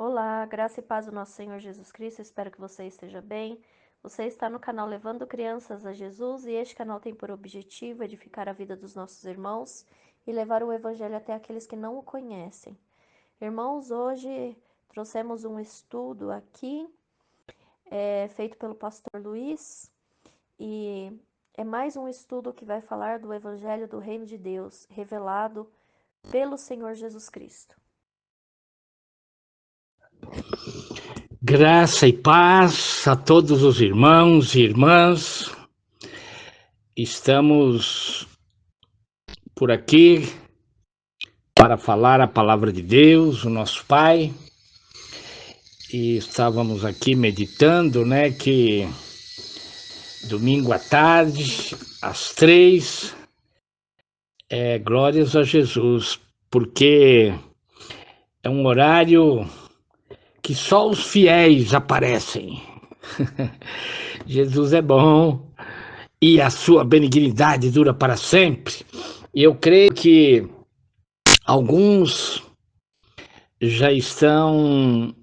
Olá, graça e paz do nosso Senhor Jesus Cristo, espero que você esteja bem. Você está no canal Levando Crianças a Jesus e este canal tem por objetivo edificar a vida dos nossos irmãos e levar o Evangelho até aqueles que não o conhecem. Irmãos, hoje trouxemos um estudo aqui, feito pelo pastor Luiz, e é mais um estudo que vai falar do Evangelho do Reino de Deus, revelado pelo Senhor Jesus Cristo. Graça e paz a todos os irmãos e irmãs. Estamos por aqui para falar a palavra de Deus, o nosso Pai. E estávamos aqui meditando, que domingo à tarde, às 3, glórias a Jesus, porque é um horário que só os fiéis aparecem. Jesus é bom e a sua benignidade dura para sempre. E eu creio que alguns já estão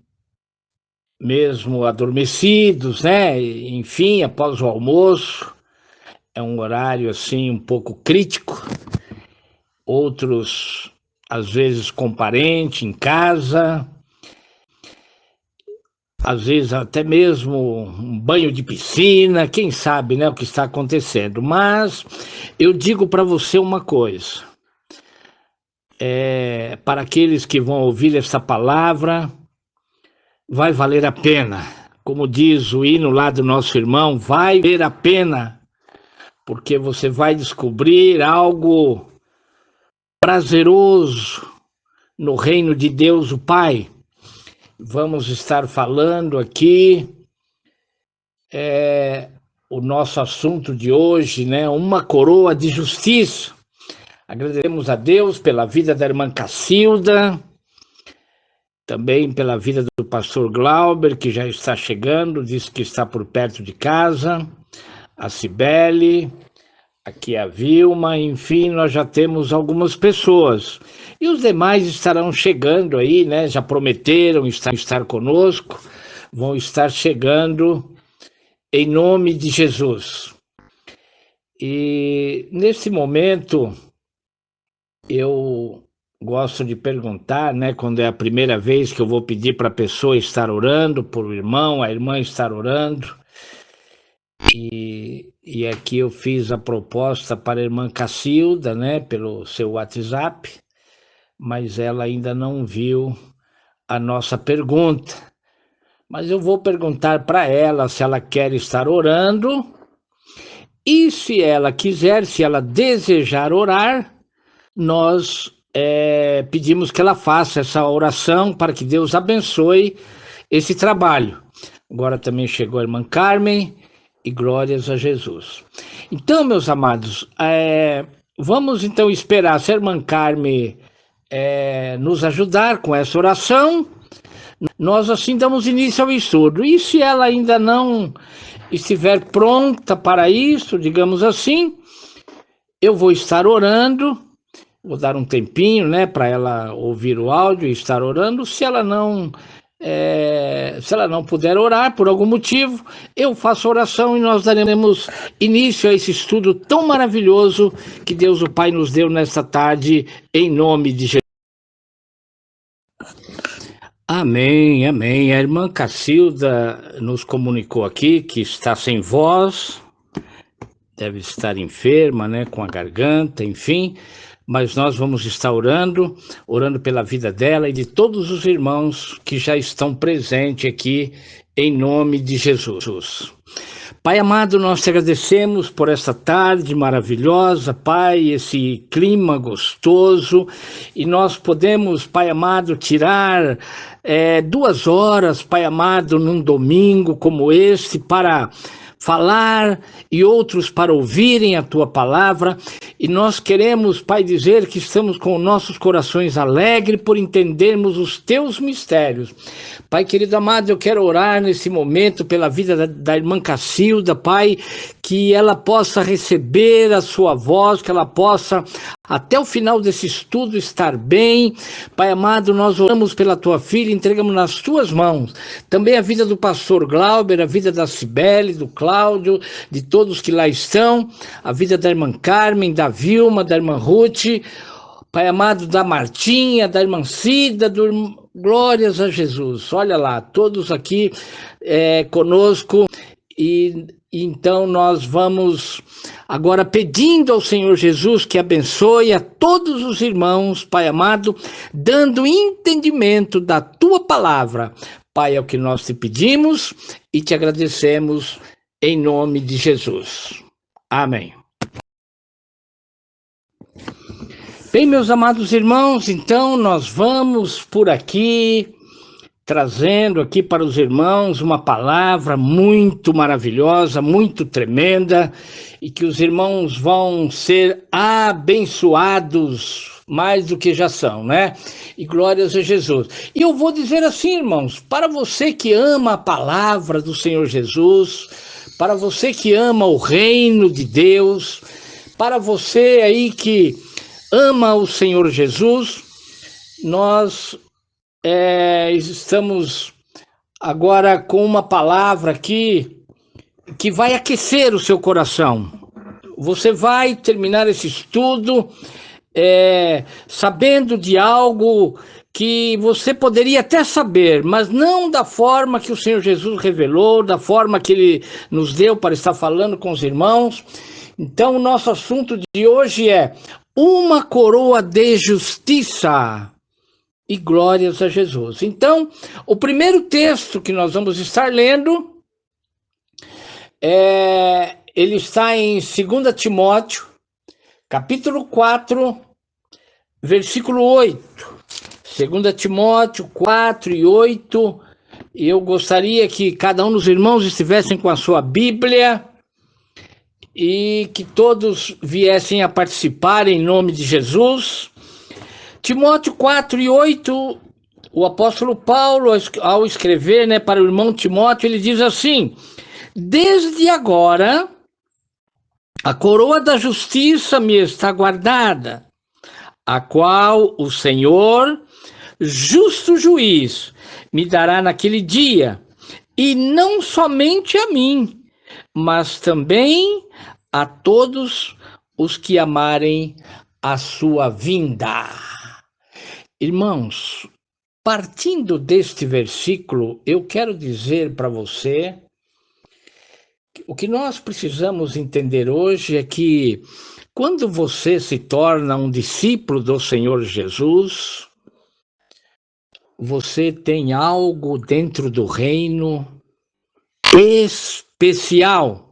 mesmo adormecidos, Enfim, após o almoço, é um horário assim um pouco crítico. Outros, às vezes, com parente em casa, às vezes até mesmo um banho de piscina, quem sabe, o que está acontecendo. Mas eu digo para você uma coisa, para aqueles que vão ouvir essa palavra, vai valer a pena. Como diz o hino lá do nosso irmão, vai valer a pena, porque você vai descobrir algo prazeroso no reino de Deus, o Pai. Vamos estar falando aqui, o nosso assunto de hoje, uma coroa de justiça. Agradecemos a Deus pela vida da irmã Cacilda, também pela vida do pastor Glauber, que já está chegando, disse que está por perto de casa, a Cibele, aqui a Vilma, enfim, nós já temos algumas pessoas. E os demais estarão chegando aí, já prometeram estar conosco, vão estar chegando em nome de Jesus. E nesse momento, eu gosto de perguntar, quando é a primeira vez que eu vou pedir para a pessoa estar orando, por o irmão, a irmã estar orando. E aqui eu fiz a proposta para a irmã Cacilda, pelo seu WhatsApp, mas ela ainda não viu a nossa pergunta. Mas eu vou perguntar para ela se ela quer estar orando, e se ela quiser, se ela desejar orar, nós pedimos que ela faça essa oração para que Deus abençoe esse trabalho. Agora também chegou a irmã Carmen, e glórias a Jesus. Então, meus amados, vamos então esperar se a irmã Carmen nos ajudar com essa oração. Nós assim damos início ao estudo. E se ela ainda não estiver pronta para isso, digamos assim, eu vou estar orando. Vou dar um tempinho, para ela ouvir o áudio e estar orando. Se ela não puder orar por algum motivo, eu faço oração e nós daremos início a esse estudo tão maravilhoso que Deus o Pai nos deu nesta tarde, em nome de Jesus. Amém, amém. A irmã Cacilda nos comunicou aqui que está sem voz, deve estar enferma, com a garganta, enfim. Mas nós vamos estar orando pela vida dela e de todos os irmãos que já estão presentes aqui, em nome de Jesus. Pai amado, nós te agradecemos por esta tarde maravilhosa, Pai, esse clima gostoso, e nós podemos, Pai amado, tirar 2 horas, Pai amado, num domingo como este, para falar e outros para ouvirem a Tua palavra. E nós queremos, Pai, dizer que estamos com nossos corações alegres por entendermos os Teus mistérios. Pai querido amado, eu quero orar nesse momento pela vida da irmã Cacilda, Pai, que ela possa receber a Sua voz, que ela possa até o final desse estudo estar bem. Pai amado, nós oramos pela tua filha, entregamos nas tuas mãos também a vida do pastor Glauber, a vida da Cibele, do Cláudio, de todos que lá estão, a vida da irmã Carmen, da Vilma, da irmã Ruth, Pai amado, da Martinha, da irmã Cida, glórias a Jesus. Olha lá, todos aqui conosco. E então nós vamos agora pedindo ao Senhor Jesus que abençoe a todos os irmãos, Pai amado, dando entendimento da tua palavra. Pai, é o que nós te pedimos e te agradecemos em nome de Jesus. Amém. Bem, meus amados irmãos, então nós vamos por aqui, trazendo aqui para os irmãos uma palavra muito maravilhosa, muito tremenda, e que os irmãos vão ser abençoados mais do que já são, né? E glórias a Jesus. E eu vou dizer assim, irmãos, para você que ama a palavra do Senhor Jesus, para você que ama o reino de Deus, para você aí que ama o Senhor Jesus, nós estamos agora com uma palavra aqui que vai aquecer o seu coração. Você vai terminar esse estudo sabendo de algo que você poderia até saber, mas não da forma que o Senhor Jesus revelou, da forma que Ele nos deu para estar falando com os irmãos. Então, o nosso assunto de hoje é uma coroa de justiça. E glórias a Jesus. Então, o primeiro texto que nós vamos estar lendo, ele está em 2 Timóteo, capítulo 4, versículo 8. 2 Timóteo 4 e 8. Eu gostaria que cada um dos irmãos estivessem com a sua Bíblia e que todos viessem a participar em nome de Jesus. Timóteo 4 e 8, o apóstolo Paulo, ao escrever para o irmão Timóteo, ele diz assim: desde agora, a coroa da justiça me está guardada, a qual o Senhor, justo juiz, me dará naquele dia, e não somente a mim, mas também a todos os que amarem a sua vinda. Irmãos, partindo deste versículo, eu quero dizer para você que o que nós precisamos entender hoje é que quando você se torna um discípulo do Senhor Jesus, você tem algo dentro do reino especial.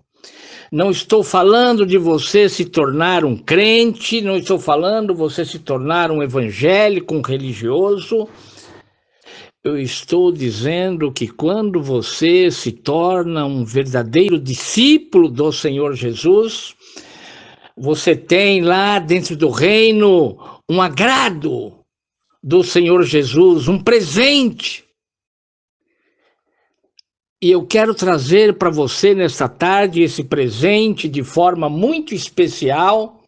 Não estou falando de você se tornar um crente, não estou falando de você se tornar um evangélico, um religioso. Eu estou dizendo que quando você se torna um verdadeiro discípulo do Senhor Jesus, você tem lá dentro do reino um agrado do Senhor Jesus, um presente. E eu quero trazer para você nesta tarde esse presente de forma muito especial,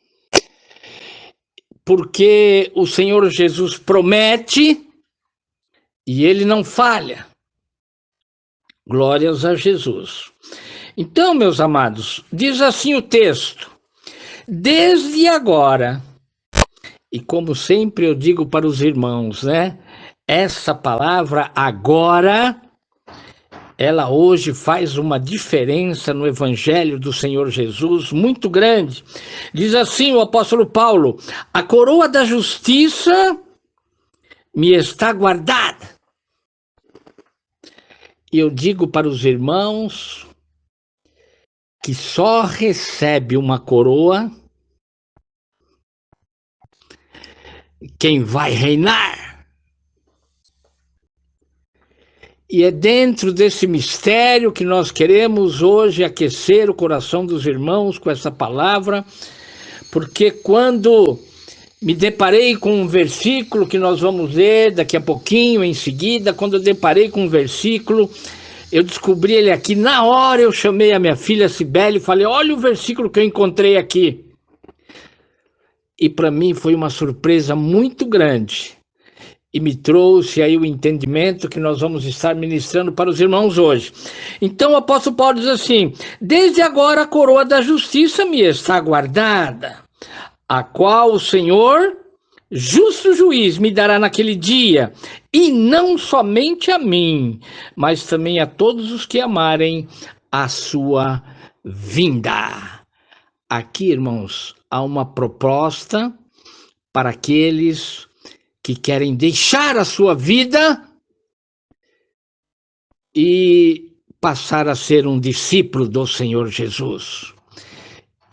porque o Senhor Jesus promete e Ele não falha. Glórias a Jesus. Então, meus amados, diz assim o texto: desde agora, e como sempre eu digo para os irmãos, essa palavra agora, ela hoje faz uma diferença no Evangelho do Senhor Jesus muito grande. Diz assim o apóstolo Paulo: a coroa da justiça me está guardada. E eu digo para os irmãos que só recebe uma coroa quem vai reinar. E é dentro desse mistério que nós queremos hoje aquecer o coração dos irmãos com essa palavra, porque quando me deparei com um versículo que nós vamos ler daqui a pouquinho, em seguida, quando eu deparei com um versículo, eu descobri ele aqui, na hora eu chamei a minha filha Cibele e falei: olha o versículo que eu encontrei aqui. e para mim foi uma surpresa muito grande. E me trouxe aí o entendimento que nós vamos estar ministrando para os irmãos hoje. Então o apóstolo Paulo diz assim: desde agora a coroa da justiça me está guardada, a qual o Senhor, justo juiz, me dará naquele dia, e não somente a mim, mas também a todos os que amarem a sua vinda. Aqui, irmãos, há uma proposta para aqueles que querem deixar a sua vida e passar a ser um discípulo do Senhor Jesus.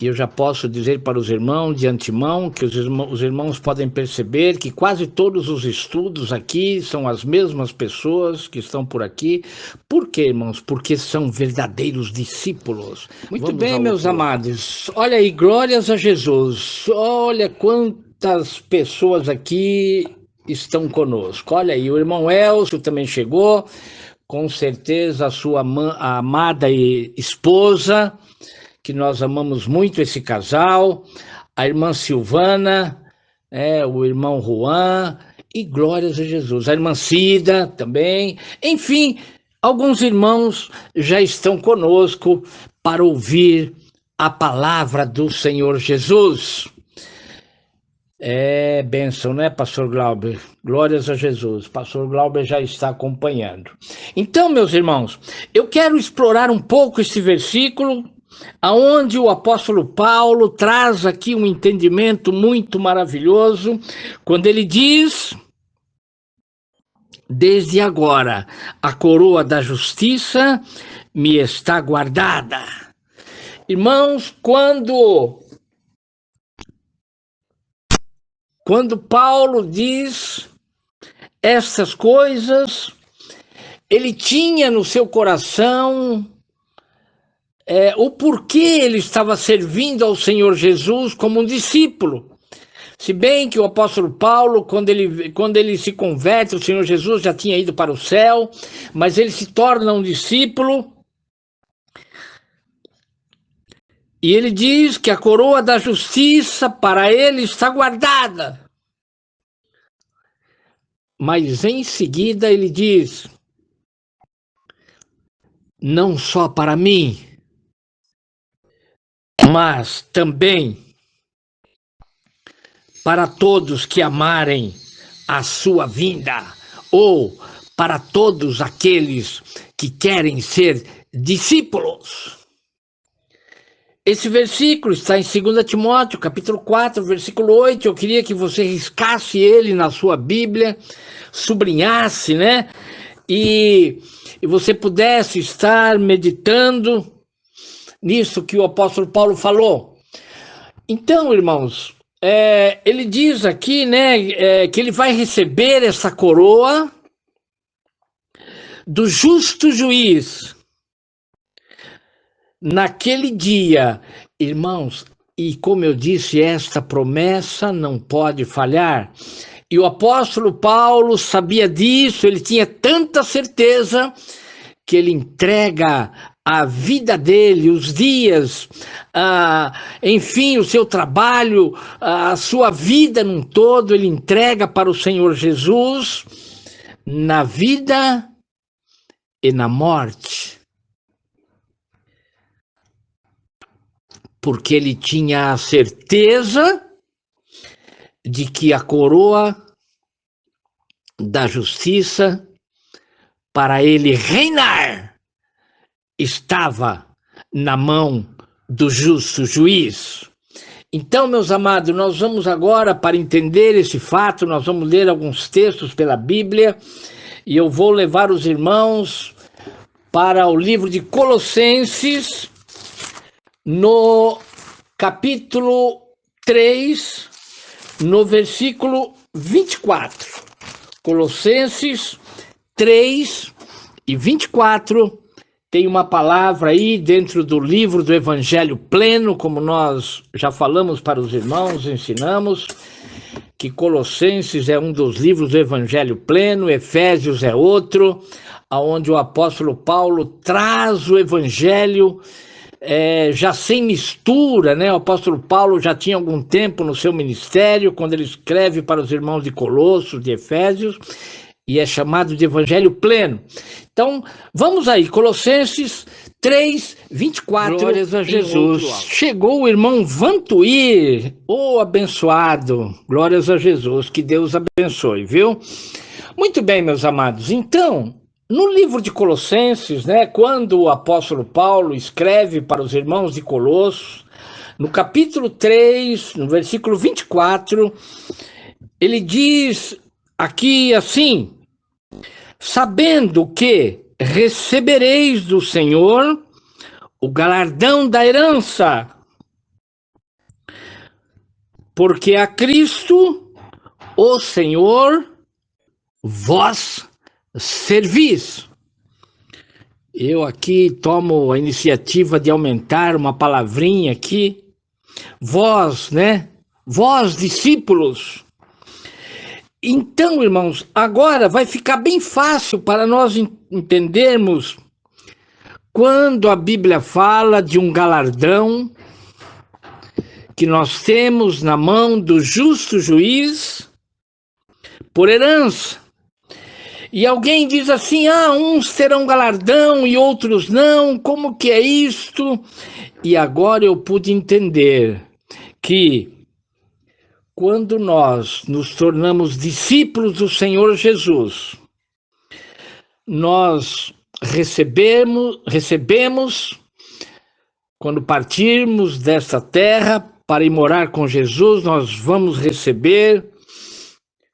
E eu já posso dizer para os irmãos de antemão que os irmãos podem perceber que quase todos os estudos aqui são as mesmas pessoas que estão por aqui. Por quê, irmãos? Porque são verdadeiros discípulos. Muito bem, meus amados. Olha aí, glórias a Jesus. Olha quantas pessoas aqui estão conosco. Olha aí, o irmão Elcio também chegou, com certeza a sua amada esposa, que nós amamos muito esse casal, a irmã Silvana, o irmão Juan, e glórias a Jesus. A irmã Cida também. Enfim, alguns irmãos já estão conosco para ouvir a palavra do Senhor Jesus. É bênção, né, pastor Glauber? Glórias a Jesus. Pastor Glauber já está acompanhando. Então, meus irmãos, eu quero explorar um pouco esse versículo, aonde o apóstolo Paulo traz aqui um entendimento muito maravilhoso, quando ele diz: desde agora a coroa da justiça me está guardada. Irmãos, quando Paulo diz essas coisas, ele tinha no seu coração o porquê ele estava servindo ao Senhor Jesus como um discípulo. Se bem que o apóstolo Paulo, quando ele se converte, o Senhor Jesus já tinha ido para o céu, mas ele se torna um discípulo. E ele diz que a coroa da justiça para ele está guardada. Mas em seguida ele diz: não só para mim, mas também para todos que amarem a sua vinda, ou para todos aqueles que querem ser discípulos. Esse versículo está em 2 Timóteo, capítulo 4, versículo 8. Eu queria que você riscasse ele na sua Bíblia, sublinhasse, né? E você pudesse estar meditando nisso que o apóstolo Paulo falou. Então, irmãos, ele diz aqui, né, que ele vai receber essa coroa do justo juiz naquele dia, irmãos. E como eu disse, esta promessa não pode falhar. E o apóstolo Paulo sabia disso, ele tinha tanta certeza que ele entrega a vida dele, os dias, enfim, o seu trabalho, a sua vida num todo, ele entrega para o Senhor Jesus na vida e na morte. Porque ele tinha a certeza de que a coroa da justiça para ele reinar estava na mão do justo juiz. Então, meus amados, nós vamos agora, para entender esse fato, nós vamos ler alguns textos pela Bíblia, e eu vou levar os irmãos para o livro de Colossenses, no capítulo 3, no versículo 24. Colossenses 3 e 24, tem uma palavra aí dentro do livro do Evangelho Pleno, como nós já falamos para os irmãos, ensinamos, que Colossenses é um dos livros do Evangelho Pleno, Efésios é outro, onde o apóstolo Paulo traz o Evangelho já sem mistura, né? O apóstolo Paulo já tinha algum tempo no seu ministério, quando ele escreve para os irmãos de Colossos, de Efésios, e é chamado de evangelho pleno. Então, vamos aí, Colossenses 3, 24. Glórias a Jesus. Chegou o irmão Vantuir, abençoado. Glórias a Jesus, que Deus abençoe, viu? Muito bem, meus amados. Então, no livro de Colossenses, né, quando o apóstolo Paulo escreve para os irmãos de Colossos, no capítulo 3, no versículo 24, ele diz aqui assim: sabendo que recebereis do Senhor o galardão da herança, porque a Cristo, o Senhor, vós servis. Eu aqui tomo a iniciativa de aumentar uma palavrinha aqui. Vós, né? Vós, discípulos. Então, irmãos, agora vai ficar bem fácil para nós entendermos quando a Bíblia fala de um galardão que nós temos na mão do justo juiz por herança. E alguém diz assim: uns terão galardão e outros não, como que é isto? E agora eu pude entender que quando nós nos tornamos discípulos do Senhor Jesus, nós recebemos, quando partirmos desta terra para ir morar com Jesus, nós vamos receber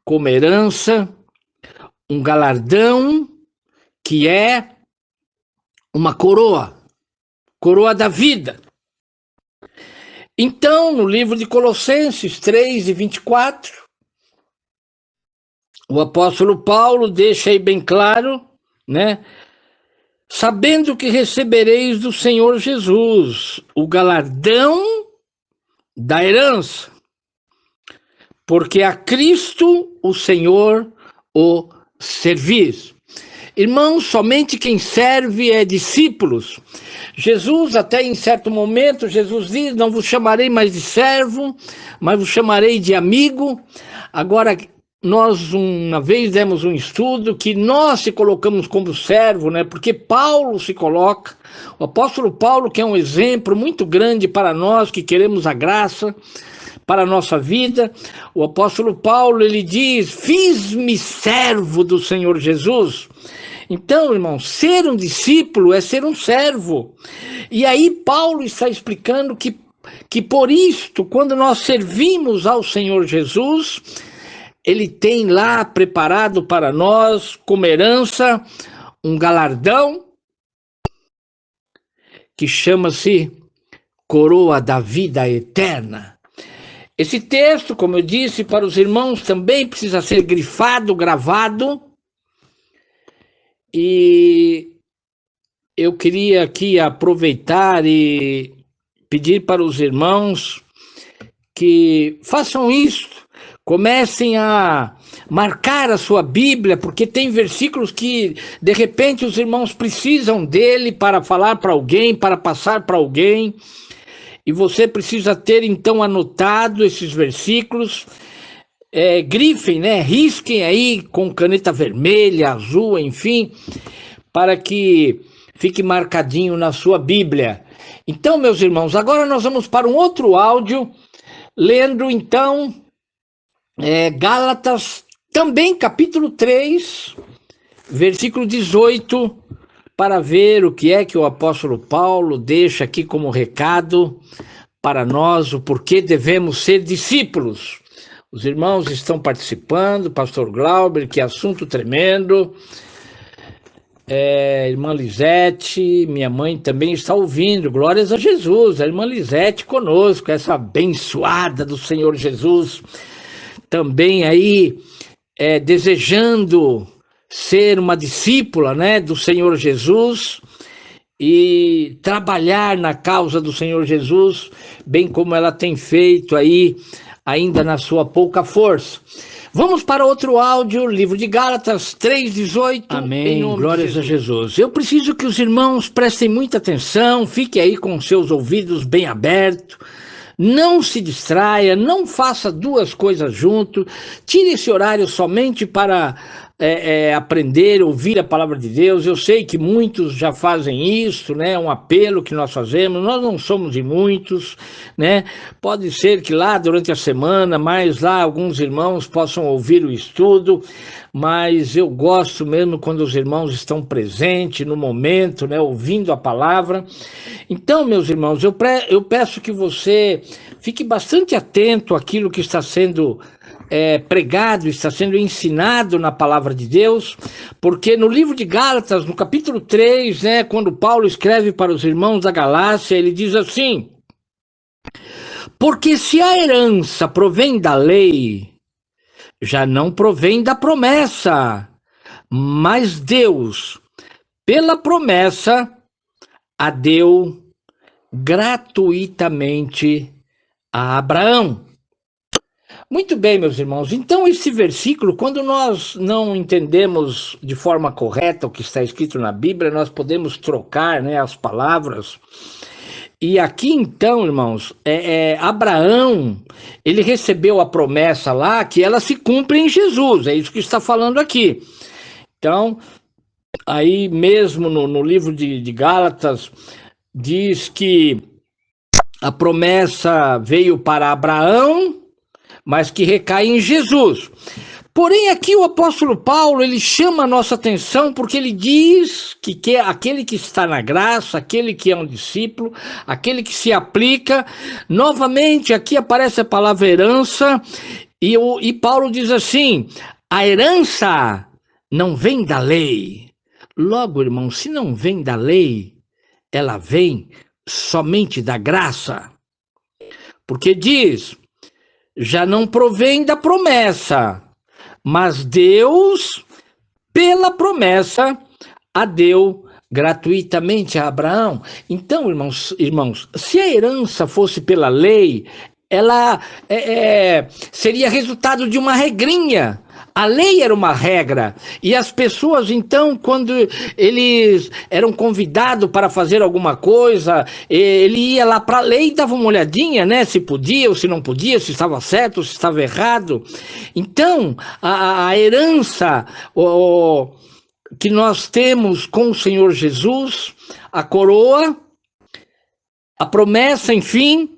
como herança um galardão que é uma coroa da vida. Então, no livro de Colossenses 3 e 24, o apóstolo Paulo deixa aí bem claro, né? Sabendo que recebereis do Senhor Jesus o galardão da herança, porque a Cristo o Senhor o servis. Irmãos, somente quem serve é discípulos. Jesus, até em certo momento, Jesus diz: não vos chamarei mais de servo, mas vos chamarei de amigo. Agora, nós uma vez demos um estudo que nós se colocamos como servo, né? Porque Paulo se coloca, o apóstolo Paulo, que é um exemplo muito grande para nós que queremos a graça para a nossa vida. O apóstolo Paulo, ele diz: fiz-me servo do Senhor Jesus. Então, irmão, ser um discípulo é ser um servo. E aí Paulo está explicando que por isto, quando nós servimos ao Senhor Jesus, ele tem lá preparado para nós, como herança, um galardão que chama-se coroa da vida eterna. Esse texto, como eu disse para os irmãos, também precisa ser grifado, gravado. E eu queria aqui aproveitar e pedir para os irmãos que façam isso, comecem a marcar a sua Bíblia, porque tem versículos que de repente os irmãos precisam dele para falar para alguém, para passar para alguém, e você precisa ter então anotado esses versículos. Grifem, né? Risquem aí com caneta vermelha, azul, enfim, para que fique marcadinho na sua Bíblia. Então, meus irmãos, agora nós vamos para um outro áudio, lendo então Gálatas, também capítulo 3, versículo 18, para ver o que é que o apóstolo Paulo deixa aqui como recado para nós, o porquê devemos ser discípulos. Os irmãos estão participando, pastor Glauber, que assunto tremendo. Irmã Lisete, minha mãe também está ouvindo, glórias a Jesus. A irmã Lisete conosco, essa abençoada do Senhor Jesus, também aí desejando ser uma discípula, né, do Senhor Jesus e trabalhar na causa do Senhor Jesus, bem como ela tem feito aí, ainda na sua pouca força. Vamos para outro áudio, livro de Gálatas 3:18. Amém, glórias a Jesus. Eu preciso que os irmãos prestem muita atenção, fiquem aí com seus ouvidos bem abertos, não se distraia, não faça duas coisas junto, tire esse horário somente para aprender, ouvir a palavra de Deus. Eu sei que muitos já fazem isso, né? Um apelo que nós fazemos, nós não somos de muitos, né? Pode ser que lá durante a semana, mais lá alguns irmãos possam ouvir o estudo, mas eu gosto mesmo quando os irmãos estão presentes no momento, né? Ouvindo a palavra. Então, meus irmãos, eu peço que você fique bastante atento àquilo que está sendo pregado, está sendo ensinado na palavra de Deus, porque no livro de Gálatas, no capítulo 3, né, quando Paulo escreve para os irmãos da Galácia, ele diz assim: porque se a herança provém da lei, já não provém da promessa, mas Deus, pela promessa, a deu gratuitamente a Abraão. Muito bem, meus irmãos. Então, esse versículo, quando nós não entendemos de forma correta o que está escrito na Bíblia, nós podemos trocar, né, as palavras. E aqui, então, irmãos, Abraão, ele recebeu a promessa lá que ela se cumpre em Jesus. É isso que está falando aqui. Então, aí mesmo no livro de Gálatas, diz que a promessa veio para Abraão, mas que recai em Jesus. Porém, aqui o apóstolo Paulo, ele chama a nossa atenção porque ele diz que aquele que está na graça, aquele que é um discípulo, aquele que se aplica, novamente aqui aparece a palavra herança, e Paulo diz assim: a herança não vem da lei. Logo, irmão, se não vem da lei, ela vem somente da graça. Porque diz: já não provém da promessa, mas Deus, pela promessa, a deu gratuitamente a Abraão. Então, irmãos, se a herança fosse pela lei, ela seria resultado de uma regrinha. A lei era uma regra, e as pessoas, então, quando eles eram convidados para fazer alguma coisa, ele ia lá para a lei e dava uma olhadinha, né, se podia ou se não podia, se estava certo ou se estava errado. Então, a herança que nós temos com o Senhor Jesus, a coroa, a promessa, enfim,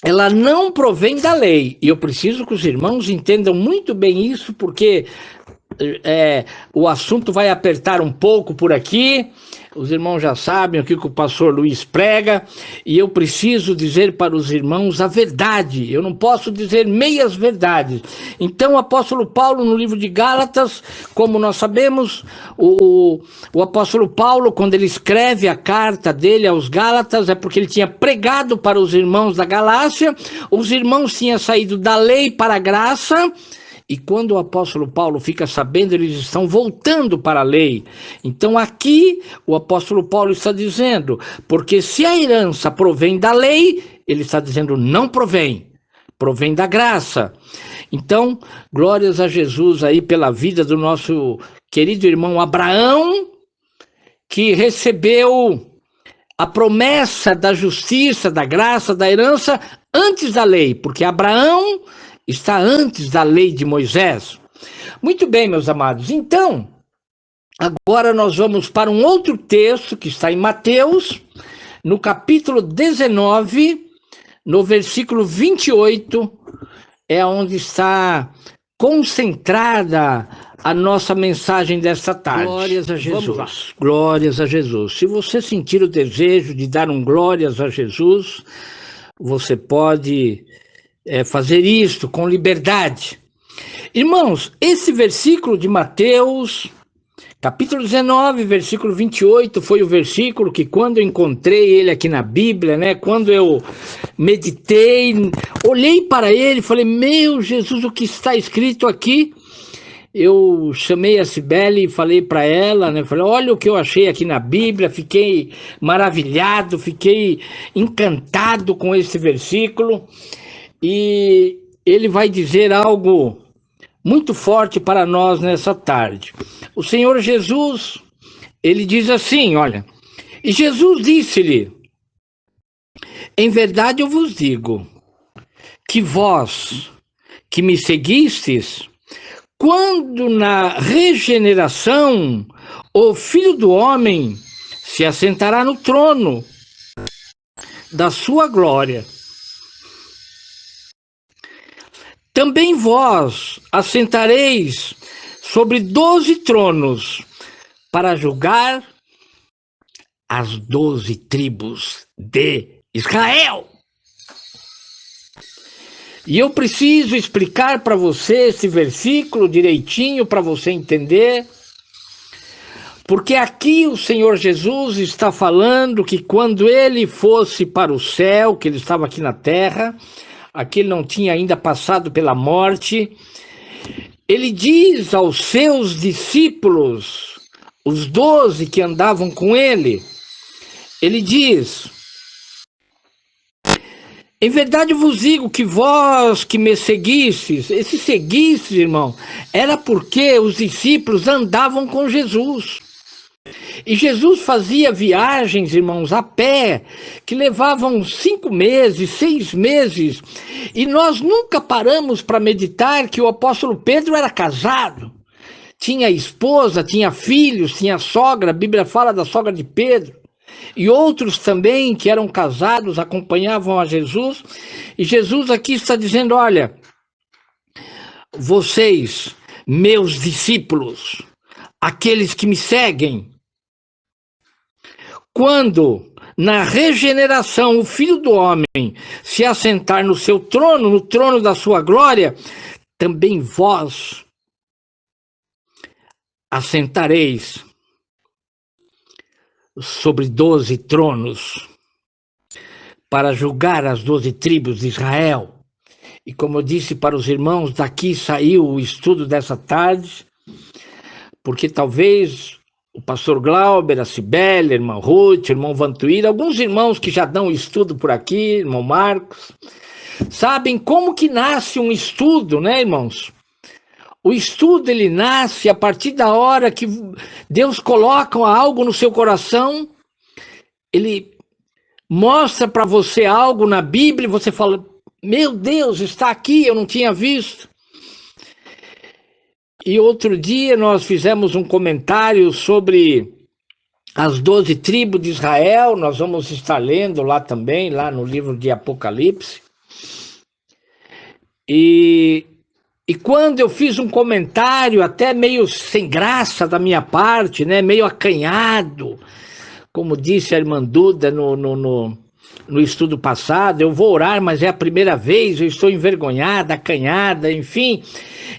ela não provém da lei. E eu preciso que os irmãos entendam muito bem isso, porque o assunto vai apertar um pouco por aqui. Os irmãos já sabem o que o pastor Luiz prega, e eu preciso dizer para os irmãos a verdade. Eu não posso dizer meias verdades. Então, o apóstolo Paulo, no livro de Gálatas, como nós sabemos, o apóstolo Paulo, quando ele escreve a carta dele aos Gálatas, é porque ele tinha pregado para os irmãos da Galácia, os irmãos tinham saído da lei para a graça. E quando o apóstolo Paulo fica sabendo, eles estão voltando para a lei. Então aqui o apóstolo Paulo está dizendo, porque se a herança provém da lei, ele está dizendo não provém, provém da graça. Então, glórias a Jesus aí pela vida do nosso querido irmão Abraão, que recebeu a promessa da justiça, da graça, da herança antes da lei, porque Abraão está antes da lei de Moisés. Muito bem, meus amados. Então, agora nós vamos para um outro texto que está em Mateus, no capítulo 19, no versículo 28, é onde está concentrada a nossa mensagem desta tarde. Glórias a Jesus. Glórias a Jesus. Se você sentir o desejo de dar um glórias a Jesus, você pode fazer isto com liberdade. Irmãos, esse versículo de Mateus, capítulo 19, versículo 28, foi o versículo que quando eu encontrei ele aqui na Bíblia, né, quando eu meditei, olhei para ele e falei, meu Jesus, o que está escrito aqui? Eu chamei a Cibele e falei para ela, né, falei, olha o que eu achei aqui na Bíblia, fiquei maravilhado, fiquei encantado com esse versículo. E ele vai dizer algo muito forte para nós nessa tarde. O Senhor Jesus, ele diz assim, olha, e Jesus disse-lhe, em verdade eu vos digo, que vós que me seguistes, quando na regeneração o Filho do Homem se assentará no trono da sua glória, também vós assentareis sobre 12 tronos para julgar as 12 tribos de Israel. E eu preciso explicar para você esse versículo direitinho para você entender, porque aqui o Senhor Jesus está falando que quando ele fosse para o céu, que ele estava aqui na terra, aqui ele não tinha ainda passado pela morte, ele diz aos seus discípulos, os 12 que andavam com ele, ele diz, em verdade vos digo que vós que me seguistes, esse seguistes, irmão, era porque os discípulos andavam com Jesus. E Jesus fazia viagens, irmãos, a pé, que levavam 5 meses, 6 meses. E nós nunca paramos para meditar que o apóstolo Pedro era casado. Tinha esposa, tinha filhos, tinha sogra, a Bíblia fala da sogra de Pedro. E outros também que eram casados acompanhavam a Jesus. E Jesus aqui está dizendo, olha, vocês, meus discípulos, aqueles que me seguem, quando na regeneração o Filho do Homem se assentar no seu trono, no trono da sua glória, também vós assentareis sobre 12 tronos para julgar as 12 tribos de Israel. E como eu disse para os irmãos, daqui saiu o estudo dessa tarde, porque talvez o pastor Glauber, a Cibele, a irmã Ruth, o irmão Vantuíra, alguns irmãos que já dão estudo por aqui, irmão Marcos, sabem como que nasce um estudo, né, irmãos? O estudo, ele nasce a partir da hora que Deus coloca algo no seu coração, ele mostra para você algo na Bíblia e você fala, meu Deus, está aqui, eu não tinha visto. E outro dia nós fizemos um comentário sobre as 12 tribos de Israel, nós vamos estar lendo lá também, lá no livro de Apocalipse. E quando eu fiz um comentário até meio sem graça da minha parte, né, meio acanhado, como disse a irmã Duda no estudo passado, eu vou orar, mas é a primeira vez, eu estou envergonhada, acanhada, enfim.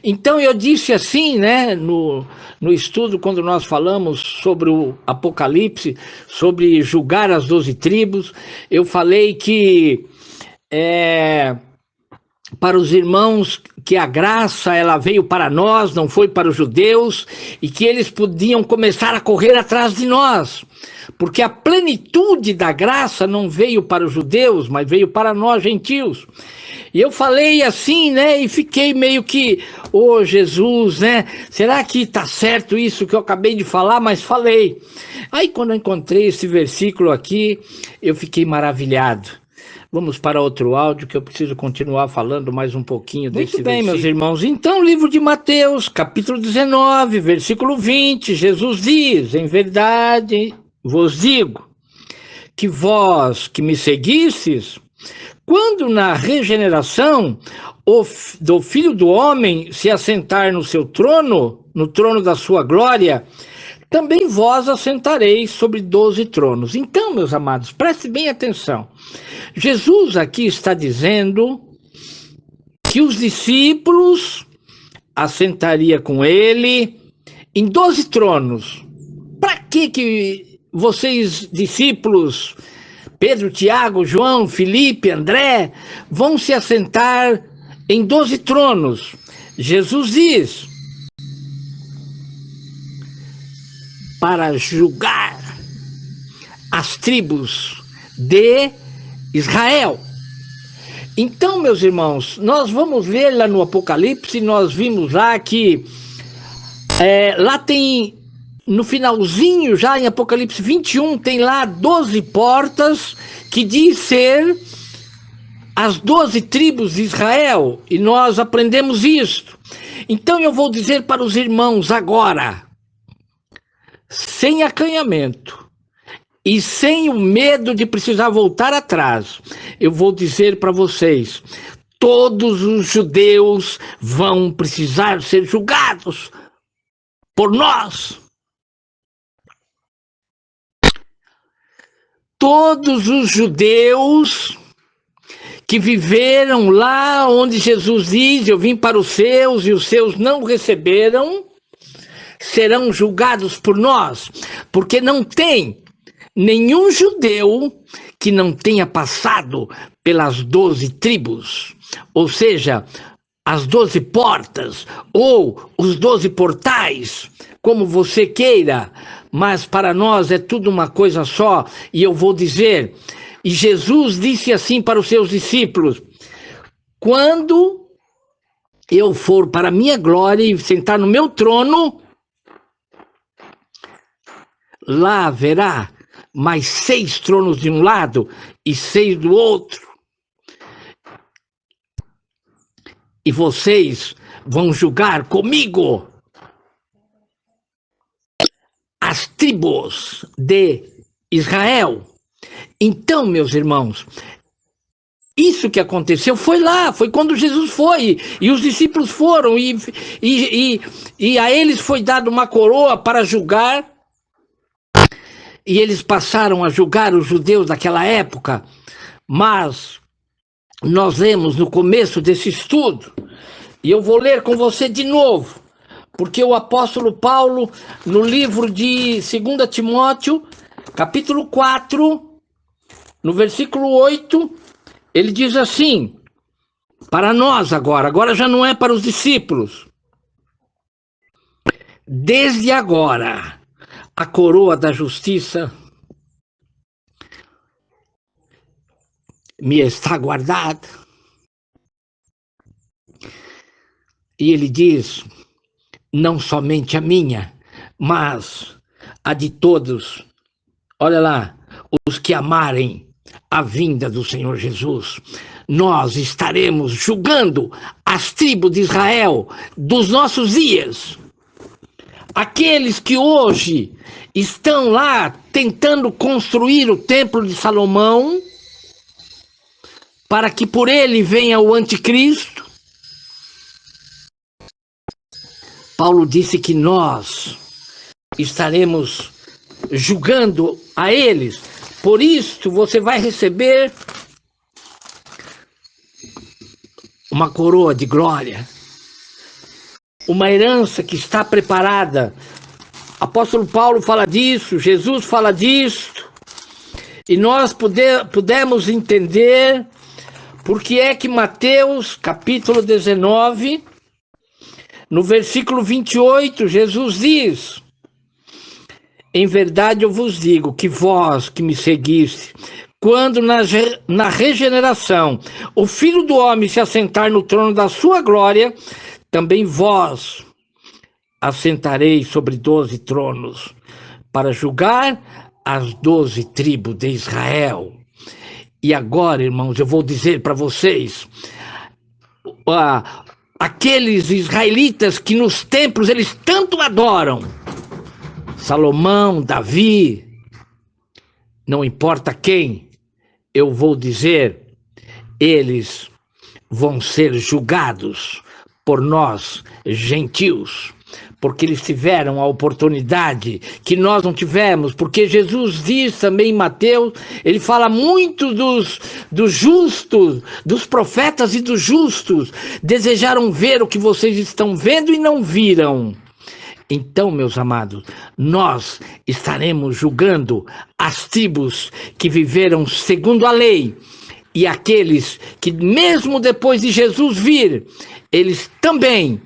Então eu disse assim, né, no estudo, quando nós falamos sobre o Apocalipse, sobre julgar as 12 tribos, eu falei que para os irmãos que a graça ela veio para nós, não foi para os judeus, e que eles podiam começar a correr atrás de nós, porque a plenitude da graça não veio para os judeus, mas veio para nós gentios. E eu falei assim, né, e fiquei meio que, ô Jesus, né, será que está certo isso que eu acabei de falar? Mas falei. Aí quando eu encontrei esse versículo aqui, eu fiquei maravilhado. Vamos para outro áudio que eu preciso continuar falando mais um pouquinho desse versículo. Muito bem, meus irmãos. Então, livro de Mateus, capítulo 19, versículo 20, Jesus diz, em verdade vos digo, que vós que me seguistes, quando na regeneração do Filho do Homem se assentar no seu trono, no trono da sua glória, também vós assentareis sobre 12 tronos. Então, meus amados, preste bem atenção. Jesus aqui está dizendo que os discípulos assentaria com ele em 12 tronos. Para que vocês, discípulos, Pedro, Tiago, João, Felipe, André, vão se assentar em 12 tronos? Jesus diz, para julgar as tribos de Israel. Então, meus irmãos, nós vamos ler lá no Apocalipse, nós vimos lá que lá tem, no finalzinho, já em Apocalipse 21, tem lá 12 portas, que diz ser as 12 tribos de Israel, e nós aprendemos isto. Então eu vou dizer para os irmãos agora, sem acanhamento, e sem o medo de precisar voltar atrás, eu vou dizer para vocês, todos os judeus vão precisar ser julgados por nós. Todos os judeus que viveram lá onde Jesus diz, eu vim para os seus e os seus não receberam, serão julgados por nós, porque não tem nenhum judeu que não tenha passado pelas 12 tribos, ou seja, as 12 portas, ou os 12 portais, como você queira, mas para nós é tudo uma coisa só, e eu vou dizer, e Jesus disse assim para os seus discípulos, quando eu for para a minha glória e sentar no meu trono, lá haverá mais 6 tronos de um lado e 6 do outro. E vocês vão julgar comigo as tribos de Israel. Então, meus irmãos, isso que aconteceu foi lá, foi quando Jesus foi, e os discípulos foram, e a eles foi dada uma coroa para julgar, e eles passaram a julgar os judeus daquela época, mas nós lemos no começo desse estudo, e eu vou ler com você de novo, porque o apóstolo Paulo, no livro de 2 Timóteo, capítulo 4, no versículo 8, ele diz assim, para nós agora já não é para os discípulos, desde agora, a coroa da justiça me está guardada. E ele diz, não somente a minha, mas a de todos, olha lá, os que amarem a vinda do Senhor Jesus. Nós estaremos julgando as tribos de Israel dos nossos dias. Aqueles que hoje estão lá tentando construir o templo de Salomão, para que por ele venha o anticristo. Paulo disse que nós estaremos julgando a eles. Por isso você vai receber uma coroa de glória, uma herança que está preparada. Apóstolo Paulo fala disso, Jesus fala disso, e nós pudemos entender porque é que Mateus, capítulo 19, no versículo 28, Jesus diz, em verdade eu vos digo que vós que me seguiste, quando na regeneração o Filho do Homem se assentar no trono da sua glória, também vós assentareis sobre 12 tronos, para julgar as 12 tribos de Israel. E agora, irmãos, eu vou dizer para vocês, aqueles israelitas que nos templos eles tanto adoram, Salomão, Davi, não importa quem, eu vou dizer, eles vão ser julgados por nós, gentios, porque eles tiveram a oportunidade que nós não tivemos, porque Jesus diz também em Mateus, ele fala muito dos justos, dos profetas e dos justos, desejaram ver o que vocês estão vendo e não viram. Então, meus amados, nós estaremos julgando as tribos que viveram segundo a lei, e aqueles que mesmo depois de Jesus vir, eles também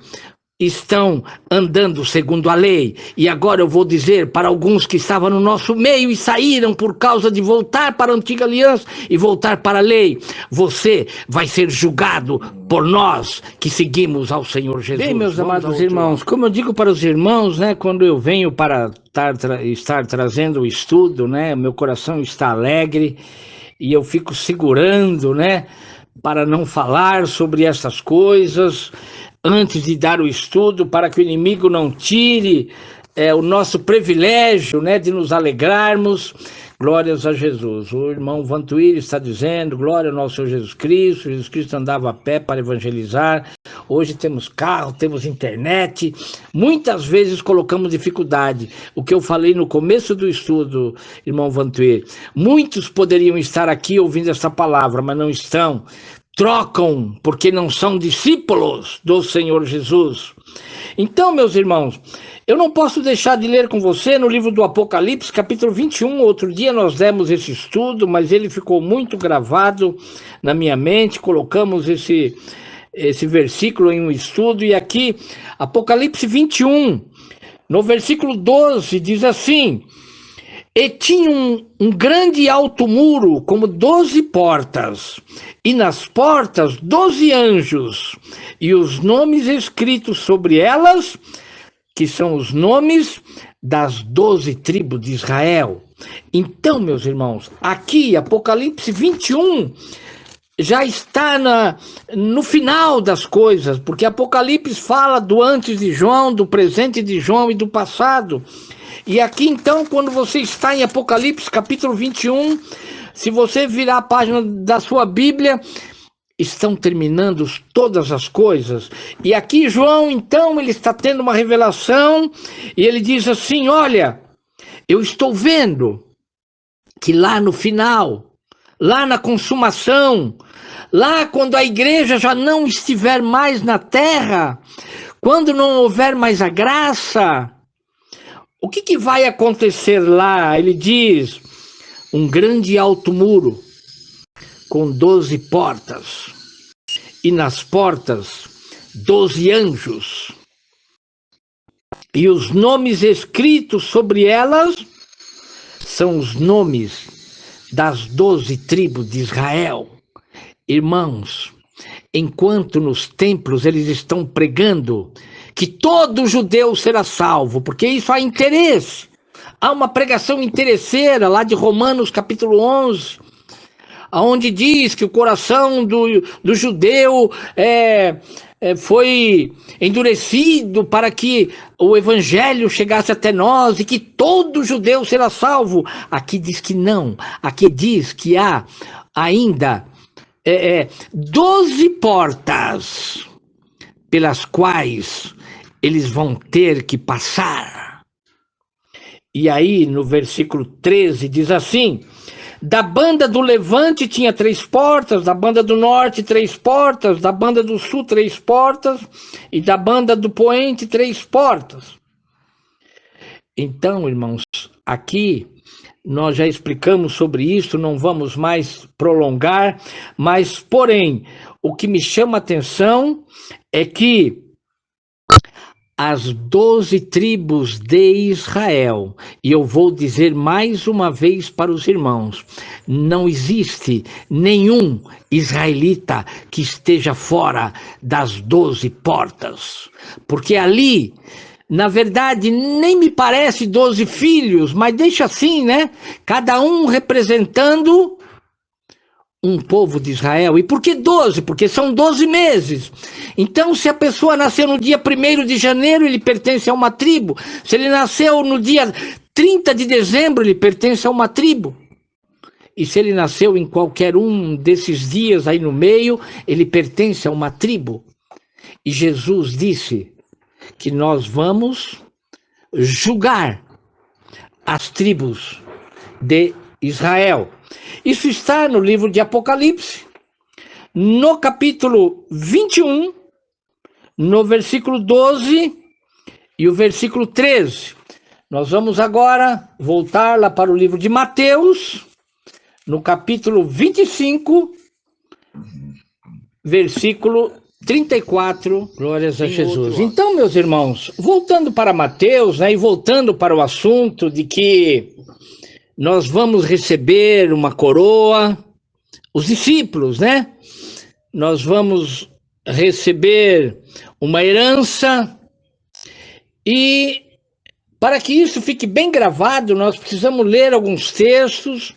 estão andando segundo a lei. E agora eu vou dizer para alguns que estavam no nosso meio e saíram por causa de voltar para a antiga aliança e voltar para a lei: você vai ser julgado por nós que seguimos ao Senhor Jesus. Bem, meus amados irmãos, como eu digo para os irmãos, né, quando eu venho para estar trazendo o estudo, né, meu coração está alegre e eu fico segurando, né, para não falar sobre essas coisas antes de dar o estudo, para que o inimigo não tire o nosso privilégio, né, de nos alegrarmos. Glórias a Jesus. O irmão Vantuíri está dizendo: glória ao nosso Senhor Jesus Cristo. Jesus Cristo andava a pé para evangelizar. Hoje temos carro, temos internet. Muitas vezes colocamos dificuldade. O que eu falei no começo do estudo, irmão Vantuíri: muitos poderiam estar aqui ouvindo essa palavra, mas não estão. Trocam porque não são discípulos do Senhor Jesus. Então, meus irmãos, eu não posso deixar de ler com você no livro do Apocalipse, capítulo 21. Outro dia nós demos esse estudo, mas ele ficou muito gravado na minha mente. Colocamos esse versículo em um estudo. E aqui, Apocalipse 21, no versículo 12, diz assim: e tinha um grande alto muro, como 12 portas, e nas portas 12 anjos, e os nomes escritos sobre elas, que são os nomes das 12 tribos de Israel. Então, meus irmãos, aqui, Apocalipse 21, já está no final das coisas, porque Apocalipse fala do antes de João, do presente de João e do passado. E aqui, então, quando você está em Apocalipse, capítulo 21, se você virar a página da sua Bíblia, estão terminando todas as coisas. E aqui João, então, ele está tendo uma revelação, e ele diz assim: olha, eu estou vendo que lá no final, lá na consumação, lá quando a igreja já não estiver mais na terra, quando não houver mais a graça, o que vai acontecer lá? Ele diz: um grande alto muro com 12 portas, e nas portas 12 anjos, e os nomes escritos sobre elas são os nomes das 12 tribos de Israel. Irmãos, enquanto nos templos eles estão pregando que todo judeu será salvo, porque isso há interesse. Há uma pregação interesseira lá de Romanos capítulo 11, onde diz que o coração do judeu foi endurecido para que o evangelho chegasse até nós e que todo judeu será salvo. Aqui diz que não. Aqui diz que há ainda 12 portas pelas quais eles vão ter que passar. E aí, no versículo 13, diz assim: da banda do levante tinha 3 portas, da banda do norte 3 portas, da banda do sul 3 portas, e da banda do poente 3 portas. Então, irmãos, aqui nós já explicamos sobre isso, não vamos mais prolongar, mas, porém, o que me chama a atenção é que as 12 tribos de Israel, e eu vou dizer mais uma vez para os irmãos, não existe nenhum israelita que esteja fora das 12 portas, porque ali, na verdade, nem me parece 12 filhos, mas deixa assim, né? Cada um representando um povo de Israel. E por que 12? Porque são 12 meses. Então, se a pessoa nasceu no dia 1º de janeiro, ele pertence a uma tribo. Se ele nasceu no dia 30 de dezembro, ele pertence a uma tribo. E se ele nasceu em qualquer um desses dias aí no meio, ele pertence a uma tribo. E Jesus disse que nós vamos julgar as tribos de Israel. Isso está no livro de Apocalipse, no capítulo 21, no versículo 12 e o versículo 13. Nós vamos agora voltar lá para o livro de Mateus, no capítulo 25, versículo 34, glórias a Jesus. Então, meus irmãos, voltando para Mateus, né, e voltando para o assunto de que nós vamos receber uma coroa, os discípulos, né? Nós vamos receber uma herança, e para que isso fique bem gravado, nós precisamos ler alguns textos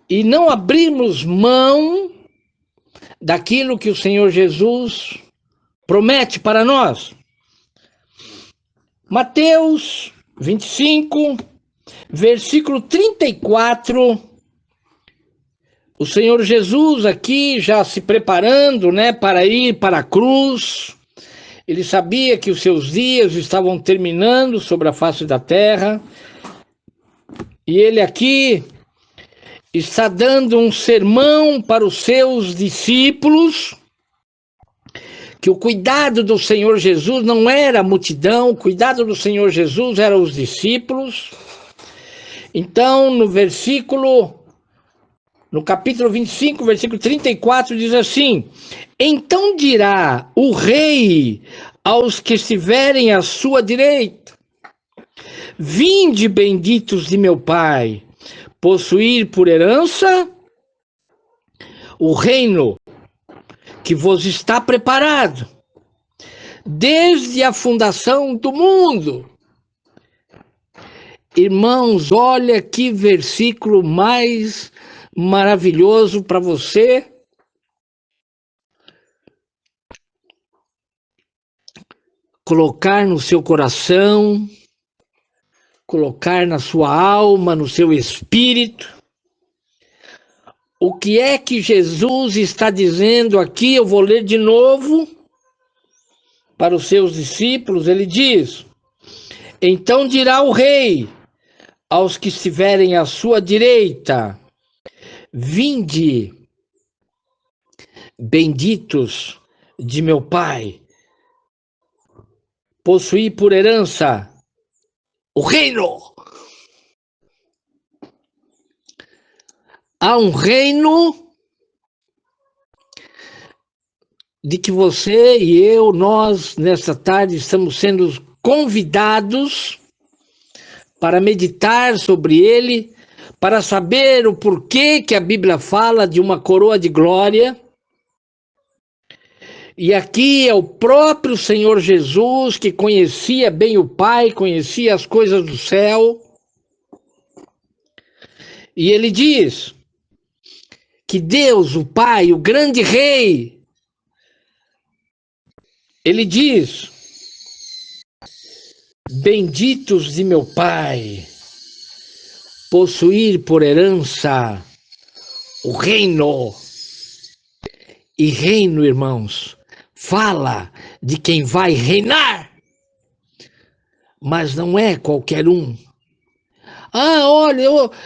e não abrirmos mão daquilo que o Senhor Jesus promete para nós. Mateus 25, versículo 34, o Senhor Jesus aqui já se preparando, né, para ir para a cruz. Ele sabia que os seus dias estavam terminando sobre a face da terra, e ele aqui está dando um sermão para os seus discípulos, que o cuidado do Senhor Jesus não era a multidão, o cuidado do Senhor Jesus eram os discípulos. Então, no capítulo 25, versículo 34, diz assim: então dirá o rei aos que estiverem à sua direita: vinde, benditos de meu Pai, possuir por herança o reino que vos está preparado desde a fundação do mundo. Irmãos, olha que versículo mais maravilhoso para você colocar no seu coração, colocar na sua alma, no seu espírito. O que é que Jesus está dizendo aqui? Eu vou ler de novo para os seus discípulos. Ele diz: então dirá o rei aos que estiverem à sua direita: vinde, benditos de meu Pai, possuir por herança o reino. Há um reino de que você e eu, nós, nesta tarde, estamos sendo convidados para meditar sobre ele, para saber o porquê que a Bíblia fala de uma coroa de glória. E aqui é o próprio Senhor Jesus, que conhecia bem o Pai, conhecia as coisas do céu. E ele diz que Deus, o Pai, o grande Rei, ele diz: benditos de meu Pai, possuir por herança o reino. E reino, irmãos, fala de quem vai reinar, mas não é qualquer um. Ah, olha,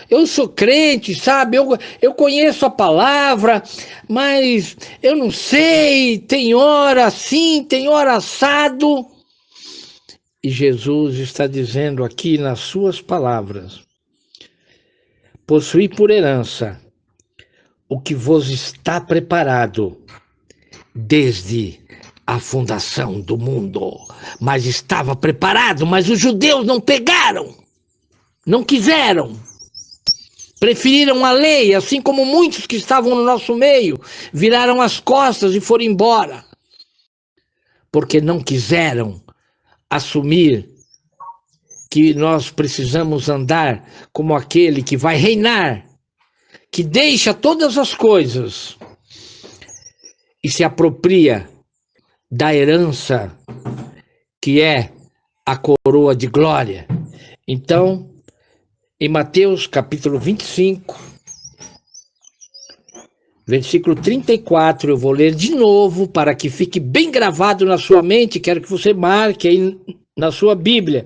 eu sou crente, sabe? Eu conheço a palavra, mas eu não sei, tem hora assim, tem hora assado. E Jesus está dizendo aqui nas suas palavras: possuir por herança o que vos está preparado desde a fundação do mundo. Mas estava preparado, mas os judeus não pegaram, não quiseram, preferiram a lei, assim como muitos que estavam no nosso meio viraram as costas e foram embora, porque não quiseram assumir que nós precisamos andar como aquele que vai reinar, que deixa todas as coisas e se apropria da herança que é a coroa de glória. Então, em Mateus capítulo 25, versículo 34, eu vou ler de novo para que fique bem gravado na sua mente, quero que você marque aí na sua Bíblia.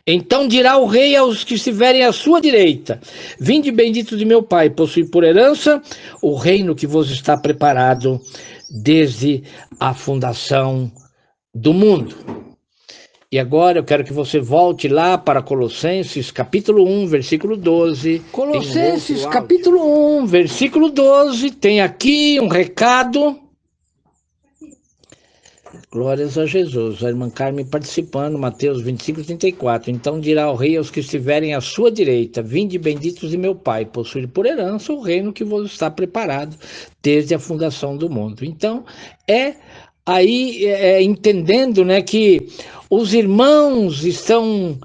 Então dirá o rei aos que estiverem à sua direita: vinde, bendito de meu Pai, possui por herança o reino que vos está preparado desde a fundação do mundo. E agora eu quero que você volte lá para Colossenses capítulo 1, versículo 12. Colossenses capítulo 1, versículo 12, tem aqui um recado Glórias a Jesus. A irmã Carmen participando, Mateus 25:34. Então dirá ao rei aos que estiverem à sua direita: vinde benditos de meu Pai, possuir por herança o reino que vos está preparado desde a fundação do mundo. Então, entendendo, né, que os irmãos estão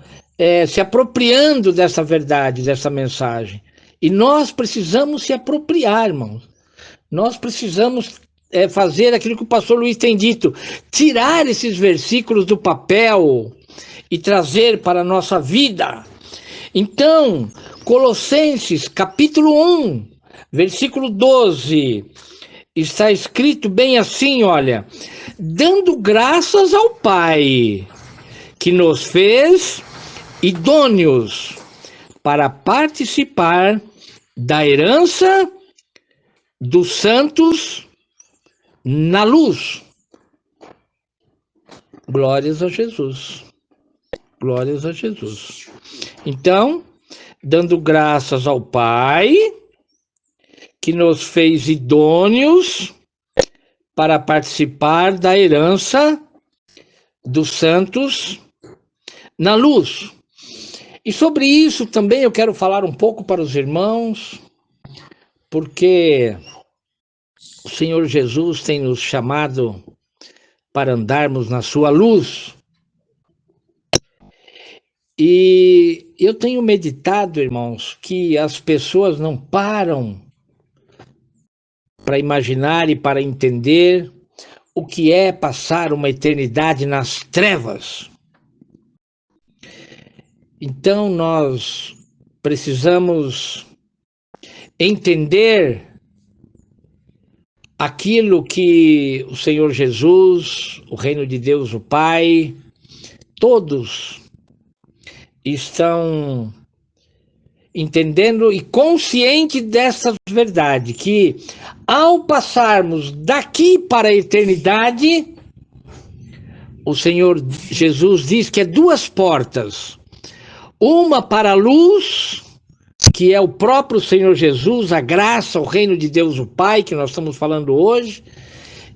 se apropriando dessa verdade, dessa mensagem. E nós precisamos se apropriar, irmãos. Nós precisamos fazer aquilo que o pastor Luiz tem dito, tirar esses versículos do papel e trazer para a nossa vida. Então, Colossenses capítulo 1, versículo 12, está escrito bem assim, olha: dando graças ao Pai, que nos fez idôneos para participar da herança dos santos na luz. Glórias a Jesus. Glórias a Jesus. Então, dando graças ao Pai, que nos fez idôneos para participar da herança dos santos na luz. E sobre isso também eu quero falar um pouco para os irmãos, porque o Senhor Jesus tem nos chamado para andarmos na sua luz. E eu tenho meditado, irmãos, que as pessoas não param para imaginar e para entender o que é passar uma eternidade nas trevas. Então nós precisamos entender aquilo que o Senhor Jesus, o reino de Deus, o Pai, todos estão entendendo e conscientes dessa verdade, que ao passarmos daqui para a eternidade, o Senhor Jesus diz que é duas portas, uma para a luz, que é o próprio Senhor Jesus, a graça, o reino de Deus, o Pai, que nós estamos falando hoje,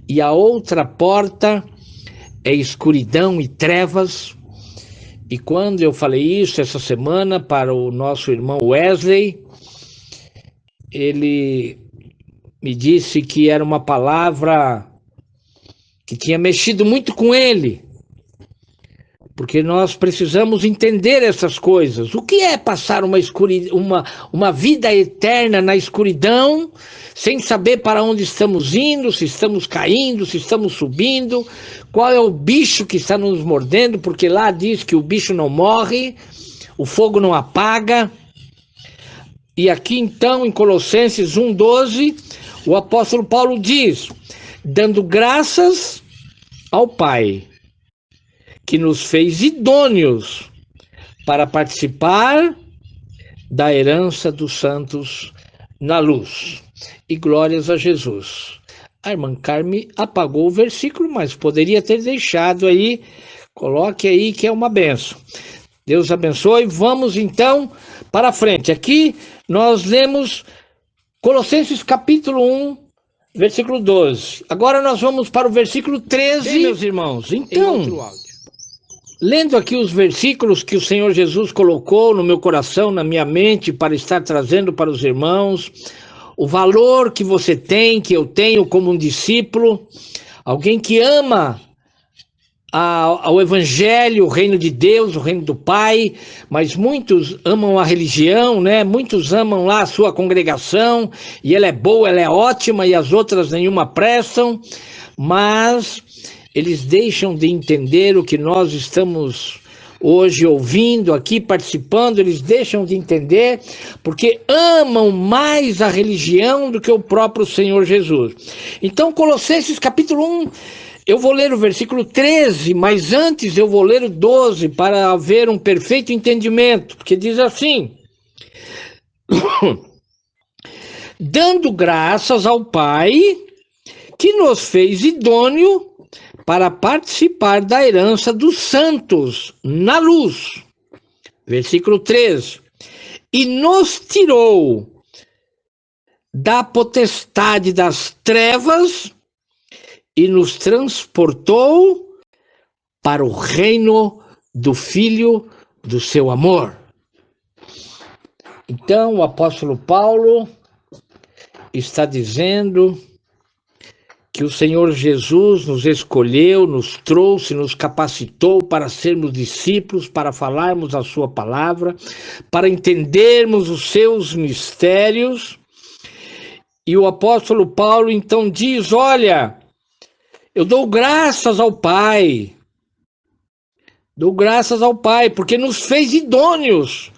e a outra porta é escuridão e trevas. E quando eu falei isso essa semana para o nosso irmão Wesley, ele me disse que era uma palavra que tinha mexido muito com ele, porque nós precisamos entender essas coisas. O que é passar uma vida eterna na escuridão, sem saber para onde estamos indo, se estamos caindo, se estamos subindo, qual é o bicho que está nos mordendo, porque lá diz que o bicho não morre, o fogo não apaga. E aqui então, em Colossenses 1:12, o apóstolo Paulo diz: dando graças ao Pai, que nos fez idôneos para participar da herança dos santos na luz. E glórias a Jesus. A irmã Carmen apagou o versículo, mas poderia ter deixado aí. Coloque aí que é uma benção. Deus abençoe. Vamos então para frente. Aqui nós lemos Colossenses capítulo 1, versículo 12. Agora nós vamos para o versículo 13. Bem, meus irmãos, então, lendo aqui os versículos que o Senhor Jesus colocou no meu coração, na minha mente, para estar trazendo para os irmãos, o valor que você tem, que eu tenho como um discípulo, alguém que ama ao Evangelho, o reino de Deus, o reino do Pai, mas muitos amam a religião, né? Muitos amam lá a sua congregação, e ela é boa, ela é ótima, e as outras nenhuma prestam, mas eles deixam de entender o que nós estamos hoje ouvindo aqui, participando, eles deixam de entender, porque amam mais a religião do que o próprio Senhor Jesus. Então, Colossenses capítulo 1, eu vou ler o versículo 13, mas antes eu vou ler o 12, para haver um perfeito entendimento, porque diz assim: dando graças ao Pai, que nos fez idôneo para participar da herança dos santos na luz. Versículo 13. E nos tirou da potestade das trevas e nos transportou para o reino do Filho do seu amor. Então, o apóstolo Paulo está dizendo que o Senhor Jesus nos escolheu, nos trouxe, nos capacitou para sermos discípulos, para falarmos a sua palavra, para entendermos os seus mistérios. E o apóstolo Paulo então diz: olha, eu dou graças ao Pai, porque nos fez idôneos,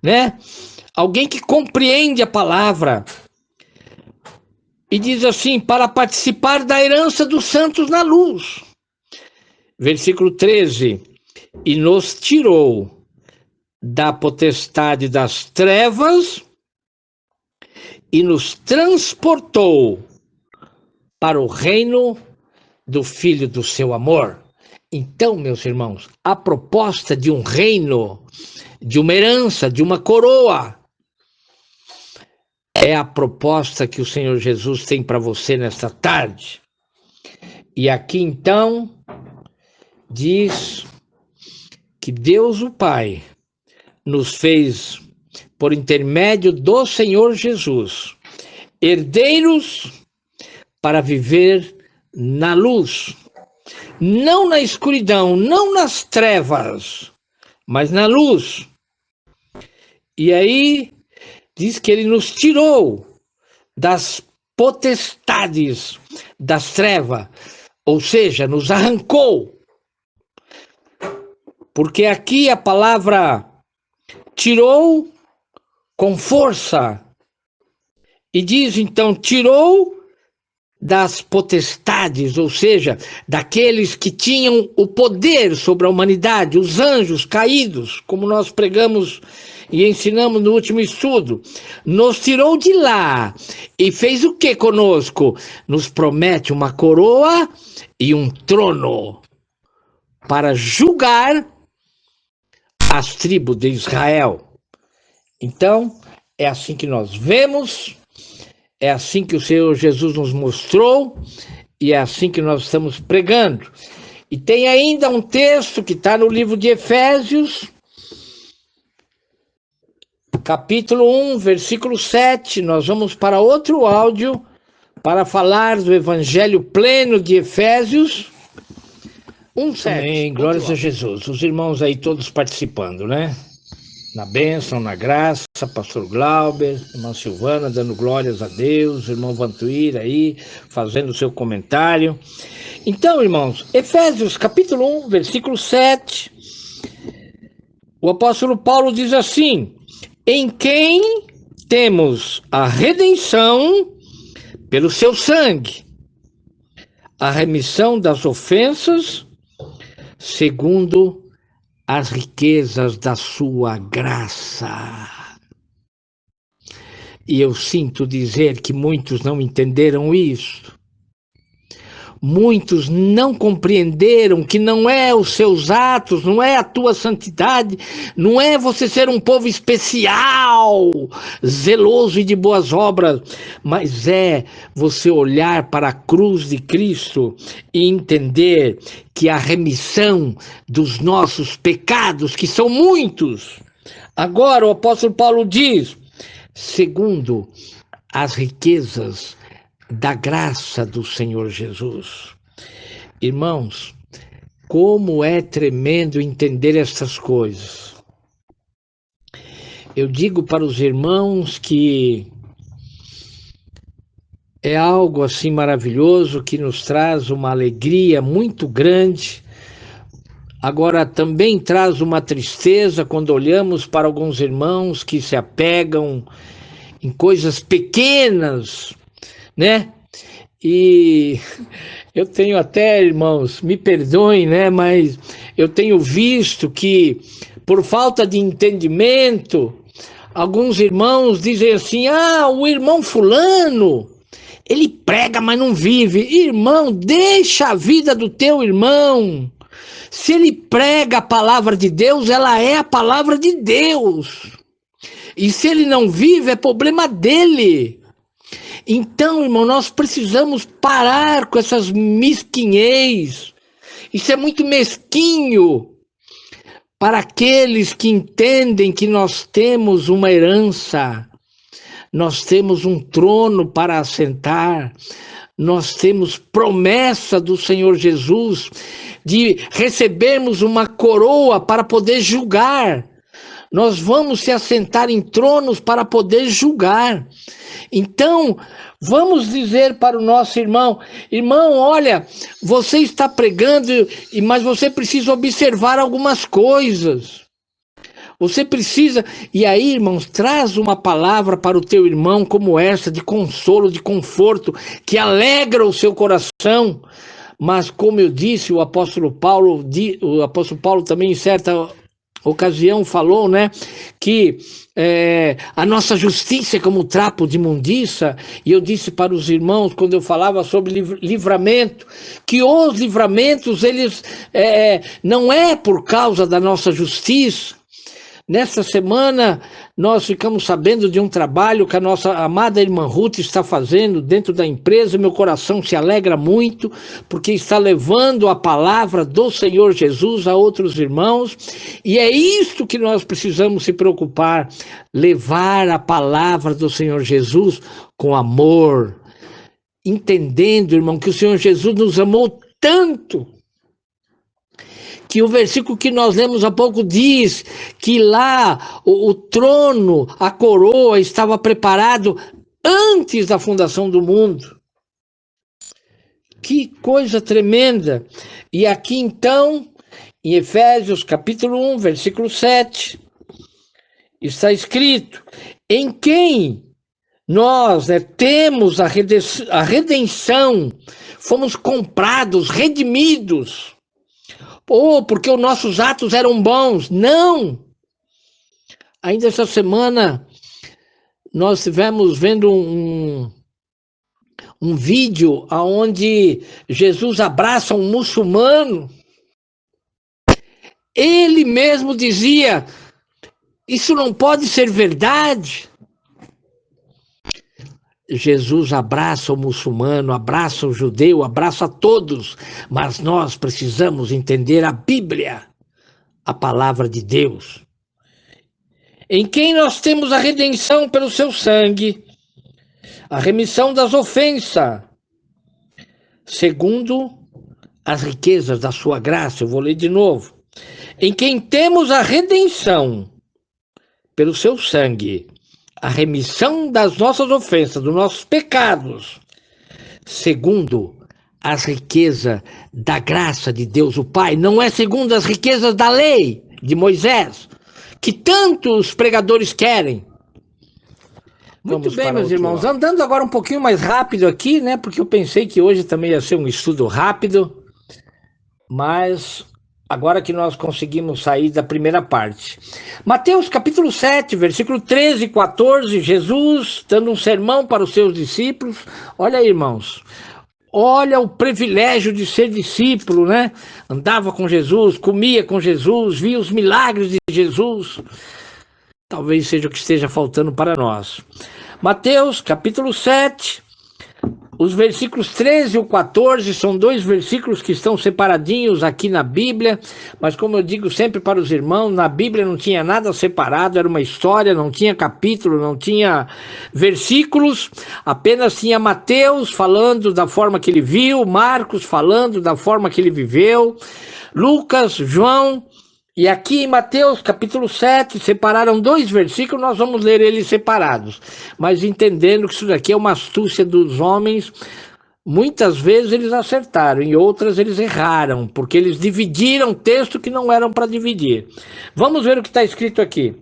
né? Alguém que compreende a palavra. E diz assim, para participar da herança dos santos na luz. Versículo 13. E nos tirou da potestade das trevas e nos transportou para o reino do Filho do seu amor. Então, meus irmãos, a proposta de um reino, de uma herança, de uma coroa, é a proposta que o Senhor Jesus tem para você nesta tarde. E aqui então diz que Deus o Pai nos fez, por intermédio do Senhor Jesus, herdeiros para viver na luz, não na escuridão, não nas trevas, mas na luz. E aí diz que ele nos tirou das potestades das trevas, ou seja, nos arrancou. Porque aqui a palavra tirou com força. E diz então, tirou das potestades, ou seja, daqueles que tinham o poder sobre a humanidade, os anjos caídos, como nós pregamos e ensinamos no último estudo. Nos tirou de lá e fez o que conosco? Nos promete uma coroa e um trono para julgar as tribos de Israel. Então, é assim que nós vemos, é assim que o Senhor Jesus nos mostrou e é assim que nós estamos pregando. E tem ainda um texto que está no livro de Efésios, capítulo 1, versículo 7. Nós vamos para outro áudio para falar do evangelho pleno de Efésios 1:7. Amém, glórias a Jesus. Os irmãos aí todos participando, né? Na bênção, na graça, pastor Glauber, irmã Silvana dando glórias a Deus, irmão Vantuir aí fazendo o seu comentário. Então, irmãos, Efésios capítulo 1, versículo 7, o apóstolo Paulo diz assim: em quem temos a redenção pelo seu sangue, a remissão das ofensas, segundo as riquezas da sua graça. E eu sinto dizer que muitos não entenderam isso. Muitos não compreenderam que não é os seus atos, não é a tua santidade, não é você ser um povo especial, zeloso e de boas obras, mas é você olhar para a cruz de Cristo e entender que a remissão dos nossos pecados, que são muitos. Agora o apóstolo Paulo diz, segundo as riquezas da graça do Senhor Jesus. Irmãos, como é tremendo entender essas coisas. Eu digo para os irmãos que é algo assim maravilhoso que nos traz uma alegria muito grande. Agora também traz uma tristeza quando olhamos para alguns irmãos que se apegam em coisas pequenas, né? E eu tenho até, irmãos, me perdoem, né? Mas eu tenho visto que, por falta de entendimento, alguns irmãos dizem assim: ah, o irmão fulano, ele prega, mas não vive. Irmão, deixa a vida do teu irmão. Se ele prega a palavra de Deus, ela é a palavra de Deus. E se ele não vive, é problema dele. Então, irmão, nós precisamos parar com essas mesquinhez. Isso é muito mesquinho para aqueles que entendem que nós temos uma herança, nós temos um trono para assentar, nós temos promessa do Senhor Jesus de recebermos uma coroa para poder julgar. Nós vamos se assentar em tronos para poder julgar. Então, vamos dizer para o nosso irmão: irmão, olha, você está pregando, mas você precisa observar algumas coisas. Você precisa, e aí, irmãos, traz uma palavra para o teu irmão como essa, de consolo, de conforto, que alegra o seu coração. Mas, como eu disse, o apóstolo Paulo também, em certa ocasião, falou, né, que a nossa justiça é como trapo de imundícia. E eu disse para os irmãos, quando eu falava sobre livramento, que os livramentos, eles não é por causa da nossa justiça. Nesta semana, nós ficamos sabendo de um trabalho que a nossa amada irmã Ruth está fazendo dentro da empresa. Meu coração se alegra muito, porque está levando a palavra do Senhor Jesus a outros irmãos. E é isto que nós precisamos se preocupar, levar a palavra do Senhor Jesus com amor, entendendo, irmão, que o Senhor Jesus nos amou tanto, que o versículo que nós lemos há pouco diz que lá o trono, a coroa estava preparado antes da fundação do mundo. Que coisa tremenda! E aqui então, em Efésios capítulo 1, versículo 7, está escrito: em quem nós temos a redenção, fomos comprados, redimidos. Porque os nossos atos eram bons. Não! Ainda essa semana, nós estivemos vendo um vídeo onde Jesus abraça um muçulmano. Ele mesmo dizia: isso não pode ser verdade. Jesus abraça o muçulmano, abraça o judeu, abraça todos, mas nós precisamos entender a Bíblia, a palavra de Deus, em quem nós temos a redenção pelo seu sangue, a remissão das ofensas, segundo as riquezas da sua graça. Eu vou ler de novo. Em quem temos a redenção pelo seu sangue, a remissão das nossas ofensas, dos nossos pecados, segundo as riquezas da graça de Deus o Pai. Não é segundo as riquezas da lei de Moisés, que tantos pregadores querem. Muito bem, meus irmãos, andando agora um pouquinho mais rápido aqui, né, porque eu pensei que hoje também ia ser um estudo rápido, mas agora que nós conseguimos sair da primeira parte. Mateus capítulo 7, versículo 13 e 14, Jesus dando um sermão para os seus discípulos. Olha aí, irmãos, olha o privilégio de ser discípulo, né? Andava com Jesus, comia com Jesus, via os milagres de Jesus. Talvez seja o que esteja faltando para nós. Mateus capítulo 7, os versículos 13 e 14 são dois versículos que estão separadinhos aqui na Bíblia, mas como eu digo sempre para os irmãos, na Bíblia não tinha nada separado, era uma história, não tinha capítulo, não tinha versículos, apenas tinha Mateus falando da forma que ele viu, Marcos falando da forma que ele viveu, Lucas, João. E aqui em Mateus capítulo 7, separaram dois versículos, nós vamos ler eles separados, mas entendendo que isso daqui é uma astúcia dos homens. Muitas vezes eles acertaram, em outras eles erraram, porque eles dividiram texto que não eram para dividir. Vamos ver o que está escrito aqui.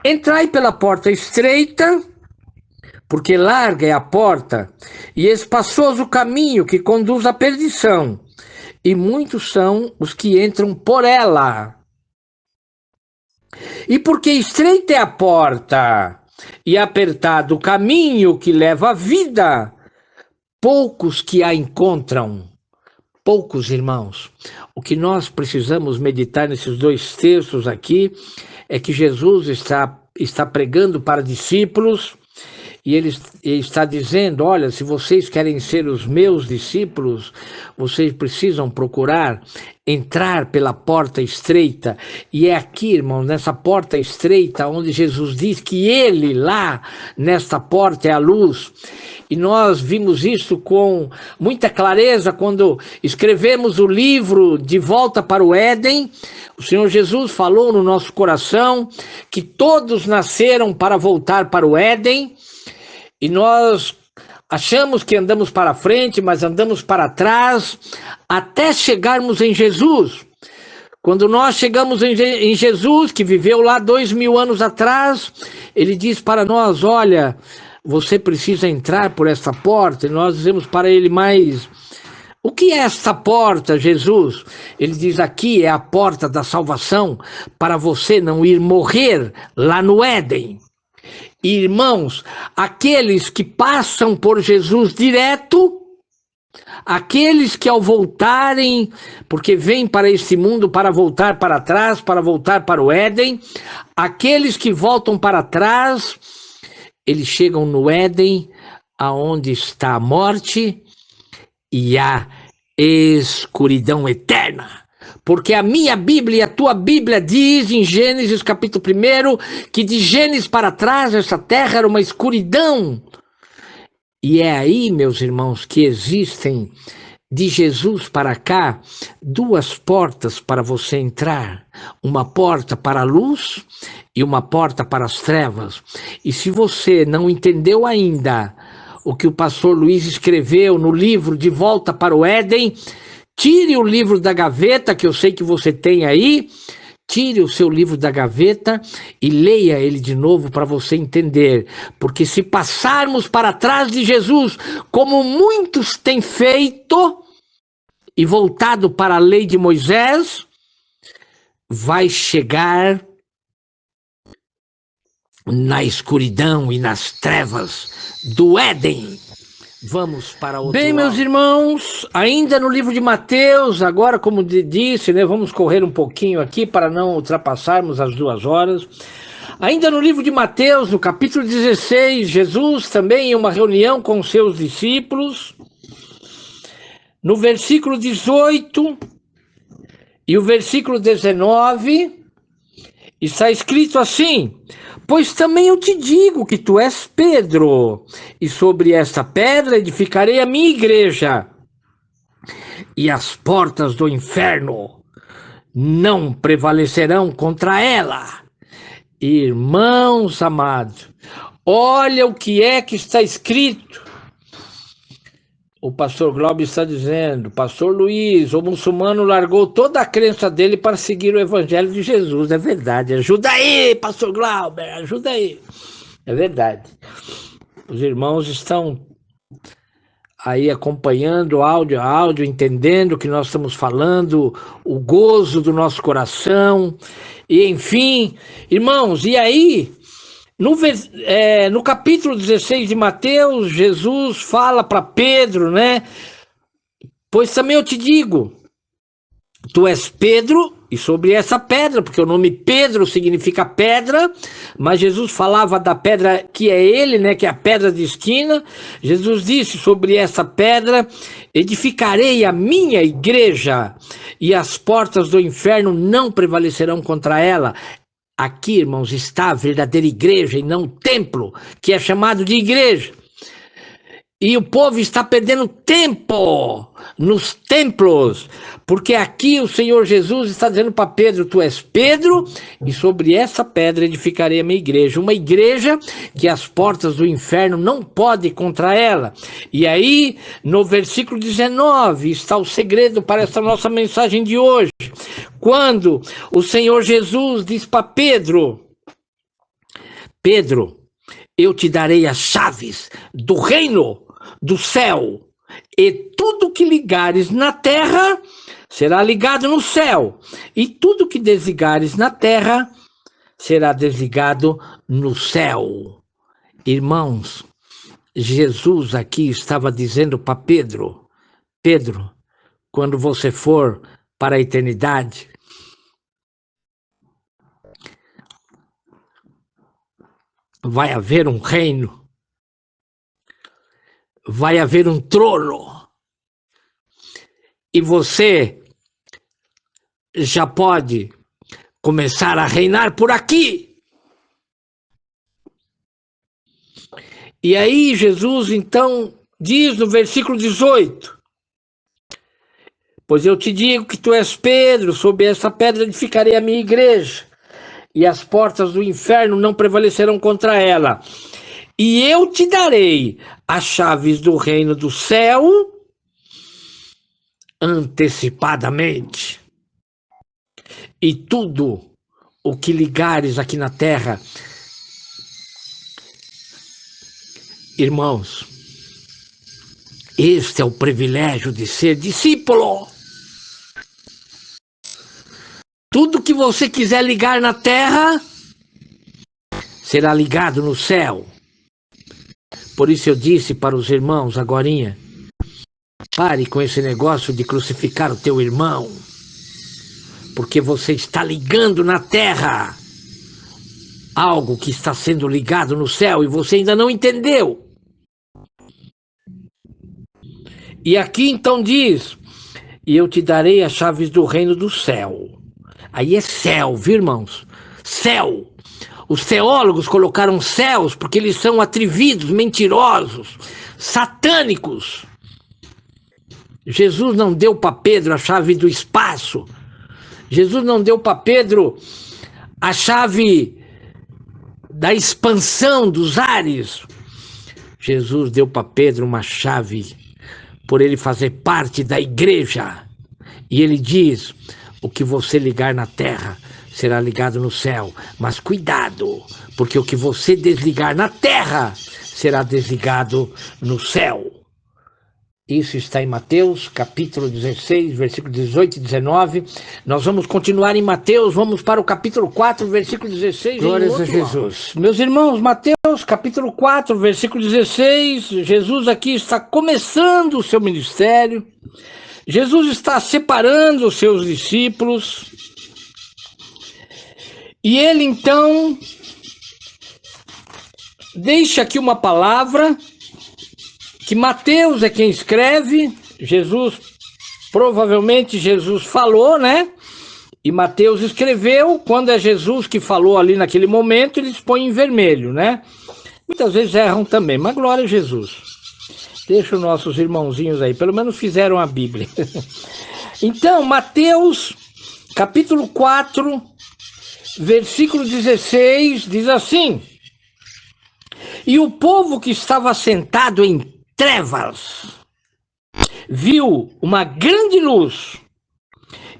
Entrai pela porta estreita, porque larga é a porta, e espaçoso o caminho que conduz à perdição, e muitos são os que entram por ela. E porque estreita é a porta e apertado o caminho que leva à vida, poucos que a encontram. Poucos, irmãos. O que nós precisamos meditar nesses dois textos aqui é que Jesus está pregando para discípulos E ele está dizendo: olha, se vocês querem ser os meus discípulos, vocês precisam procurar entrar pela porta estreita. E é aqui, irmão, nessa porta estreita, onde Jesus diz que ele lá, nesta porta, é a luz. E nós vimos isso com muita clareza quando escrevemos o livro De Volta para o Éden. O Senhor Jesus falou no nosso coração que todos nasceram para voltar para o Éden. E nós achamos que andamos para frente, mas andamos para trás, até chegarmos em Jesus. Quando nós chegamos em Jesus, que viveu lá 2000 anos atrás, ele diz para nós: olha, você precisa entrar por esta porta. E nós dizemos para ele: mas o que é esta porta, Jesus? Ele diz: aqui é a porta da salvação, para você não ir morrer lá no Éden. Irmãos, aqueles que passam por Jesus direto, aqueles que ao voltarem, porque vêm para este mundo para voltar para trás, para voltar para o Éden, aqueles que voltam para trás, eles chegam no Éden, aonde está a morte e a escuridão eterna. Porque a minha Bíblia e a tua Bíblia diz em Gênesis capítulo 1 que de Gênesis para trás essa terra era uma escuridão. E é aí, meus irmãos, que existem de Jesus para cá duas portas para você entrar. Uma porta para a luz e uma porta para as trevas. E se você não entendeu ainda o que o pastor Luiz escreveu no livro De Volta para o Éden, tire o livro da gaveta, que eu sei que você tem aí, tire o seu livro da gaveta e leia ele de novo para você entender. Porque se passarmos para trás de Jesus, como muitos têm feito, e voltado para a lei de Moisés, vai chegar na escuridão e nas trevas do Éden. Vamos para outro lado. Bem, meus irmãos, ainda no livro de Mateus, agora, como disse, né, vamos correr um pouquinho aqui para não ultrapassarmos as 2 horas. Ainda no livro de Mateus, no capítulo 16, Jesus também em uma reunião com seus discípulos, no versículo 18 e o versículo 19, está escrito assim: pois também eu te digo que tu és Pedro, e sobre esta pedra edificarei a minha igreja, e as portas do inferno não prevalecerão contra ela. Irmãos amados, olha o que é que está escrito. O pastor Glauber está dizendo: pastor Luiz, o muçulmano largou toda a crença dele para seguir o evangelho de Jesus. É verdade. Ajuda aí, pastor Glauber, ajuda aí. É verdade. Os irmãos estão aí acompanhando áudio a áudio, entendendo o que nós estamos falando, o gozo do nosso coração. E enfim, irmãos, e aí, no capítulo 16 de Mateus, Jesus fala para Pedro, né? Pois também eu te digo, tu és Pedro, e sobre essa pedra, porque o nome Pedro significa pedra, mas Jesus falava da pedra que é ele, né, que é a pedra de esquina. Jesus disse: sobre essa pedra edificarei a minha igreja, e as portas do inferno não prevalecerão contra ela. Aqui, irmãos, está a verdadeira igreja e não o templo, que é chamado de igreja. E o povo está perdendo tempo nos templos, porque aqui o Senhor Jesus está dizendo para Pedro: tu és Pedro, e sobre essa pedra edificarei a minha igreja. Uma igreja que as portas do inferno não podem contra ela. E aí, no versículo 19, está o segredo para essa nossa mensagem de hoje. Quando o Senhor Jesus diz para Pedro: Pedro, eu te darei as chaves do reino do céu, e tudo que ligares na terra será ligado no céu, e tudo que desligares na terra será desligado no céu. Irmãos, Jesus aqui estava dizendo para Pedro: Pedro, quando você for para a eternidade, vai haver um reino vai haver um trono. E você já pode começar a reinar por aqui. E aí Jesus então diz no versículo 18: pois eu te digo que tu és Pedro, sob essa pedra edificarei a minha igreja, e as portas do inferno não prevalecerão contra ela. E eu te darei as chaves do reino do céu antecipadamente. E tudo o que ligares aqui na terra, irmãos, este é o privilégio de ser discípulo. Tudo que você quiser ligar na terra será ligado no céu. Por isso eu disse para os irmãos agorinha: pare com esse negócio de crucificar o teu irmão, porque você está ligando na terra algo que está sendo ligado no céu e você ainda não entendeu. E aqui então diz: e eu te darei as chaves do reino do céu. Aí é céu, viu, irmãos? Céu. Os teólogos colocaram céus porque eles são atrevidos, mentirosos, satânicos. Jesus não deu para Pedro a chave do espaço. Jesus não deu para Pedro a chave da expansão dos ares. Jesus deu para Pedro uma chave por ele fazer parte da igreja. E ele diz: o que você ligar na terra será ligado no céu. Mas cuidado, porque o que você desligar na terra será desligado no céu. Isso está em Mateus, capítulo 16, versículo 18 e 19. Nós vamos continuar em Mateus, vamos para o capítulo 4, versículo 16. Glórias a Jesus. Meus irmãos, Mateus, capítulo 4, versículo 16. Jesus aqui está começando o seu ministério. Jesus está separando os seus discípulos. E ele então deixa aqui uma palavra que Mateus é quem escreve. Provavelmente Jesus falou, né? E Mateus escreveu. Quando é Jesus que falou ali naquele momento, eles põem em vermelho, né? Muitas vezes erram também, mas glória a Jesus. Deixa os nossos irmãozinhos aí, pelo menos fizeram a Bíblia. Então, Mateus, capítulo 4, versículo 16, diz assim: e o povo que estava sentado em trevas viu uma grande luz,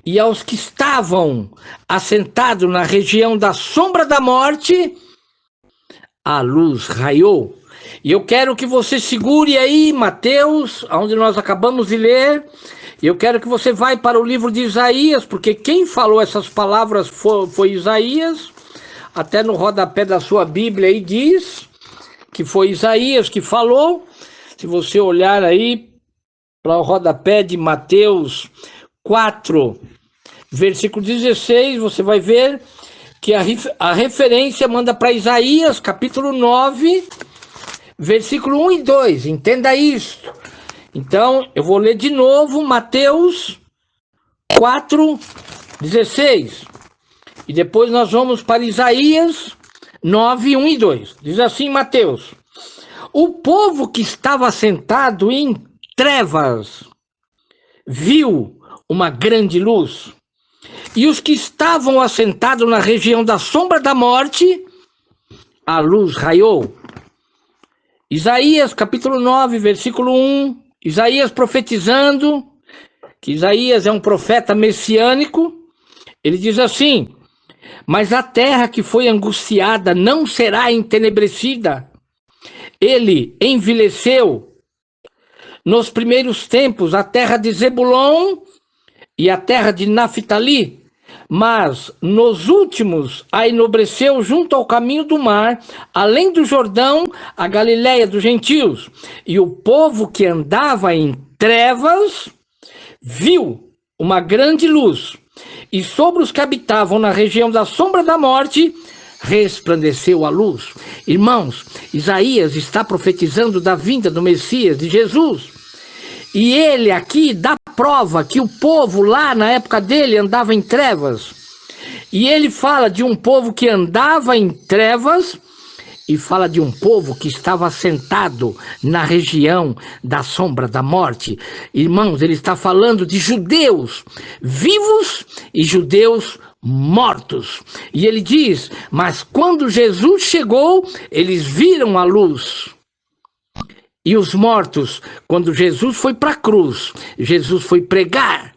e aos que estavam assentados na região da sombra da morte, a luz raiou. E eu quero que você segure aí Mateus, onde nós acabamos de ler. Eu quero que você vá para o livro de Isaías, porque quem falou essas palavras foi Isaías. Até no rodapé da sua Bíblia aí diz que foi Isaías que falou. Se você olhar aí para o rodapé de Mateus 4, versículo 16, você vai ver que a referência manda para Isaías, capítulo 9, versículo 1 e 2. Entenda isso. Então, eu vou ler de novo Mateus 4, 16. E depois nós vamos para Isaías 9, 1 e 2. Diz assim Mateus: o povo que estava sentado em trevas viu uma grande luz, e os que estavam assentados na região da sombra da morte, a luz raiou. Isaías capítulo 9, versículo 1, Isaías profetizando, que Isaías é um profeta messiânico. Ele diz assim: mas a terra que foi angustiada não será entenebrecida. Ele envelheceu nos primeiros tempos a terra de Zebulon e a terra de Naftali, mas nos últimos a enobreceu junto ao caminho do mar, além do Jordão, a Galiléia dos gentios. E o povo que andava em trevas viu uma grande luz, e sobre os que habitavam na região da sombra da morte resplandeceu a luz. Irmãos, Isaías está profetizando da vinda do Messias, de Jesus. E ele aqui dá prova que o povo lá na época dele andava em trevas. E ele fala de um povo que andava em trevas e fala de um povo que estava sentado na região da sombra da morte. Irmãos, ele está falando de judeus vivos e judeus mortos. E ele diz, mas quando Jesus chegou, eles viram a luz. E os mortos, quando Jesus foi para a cruz, Jesus foi pregar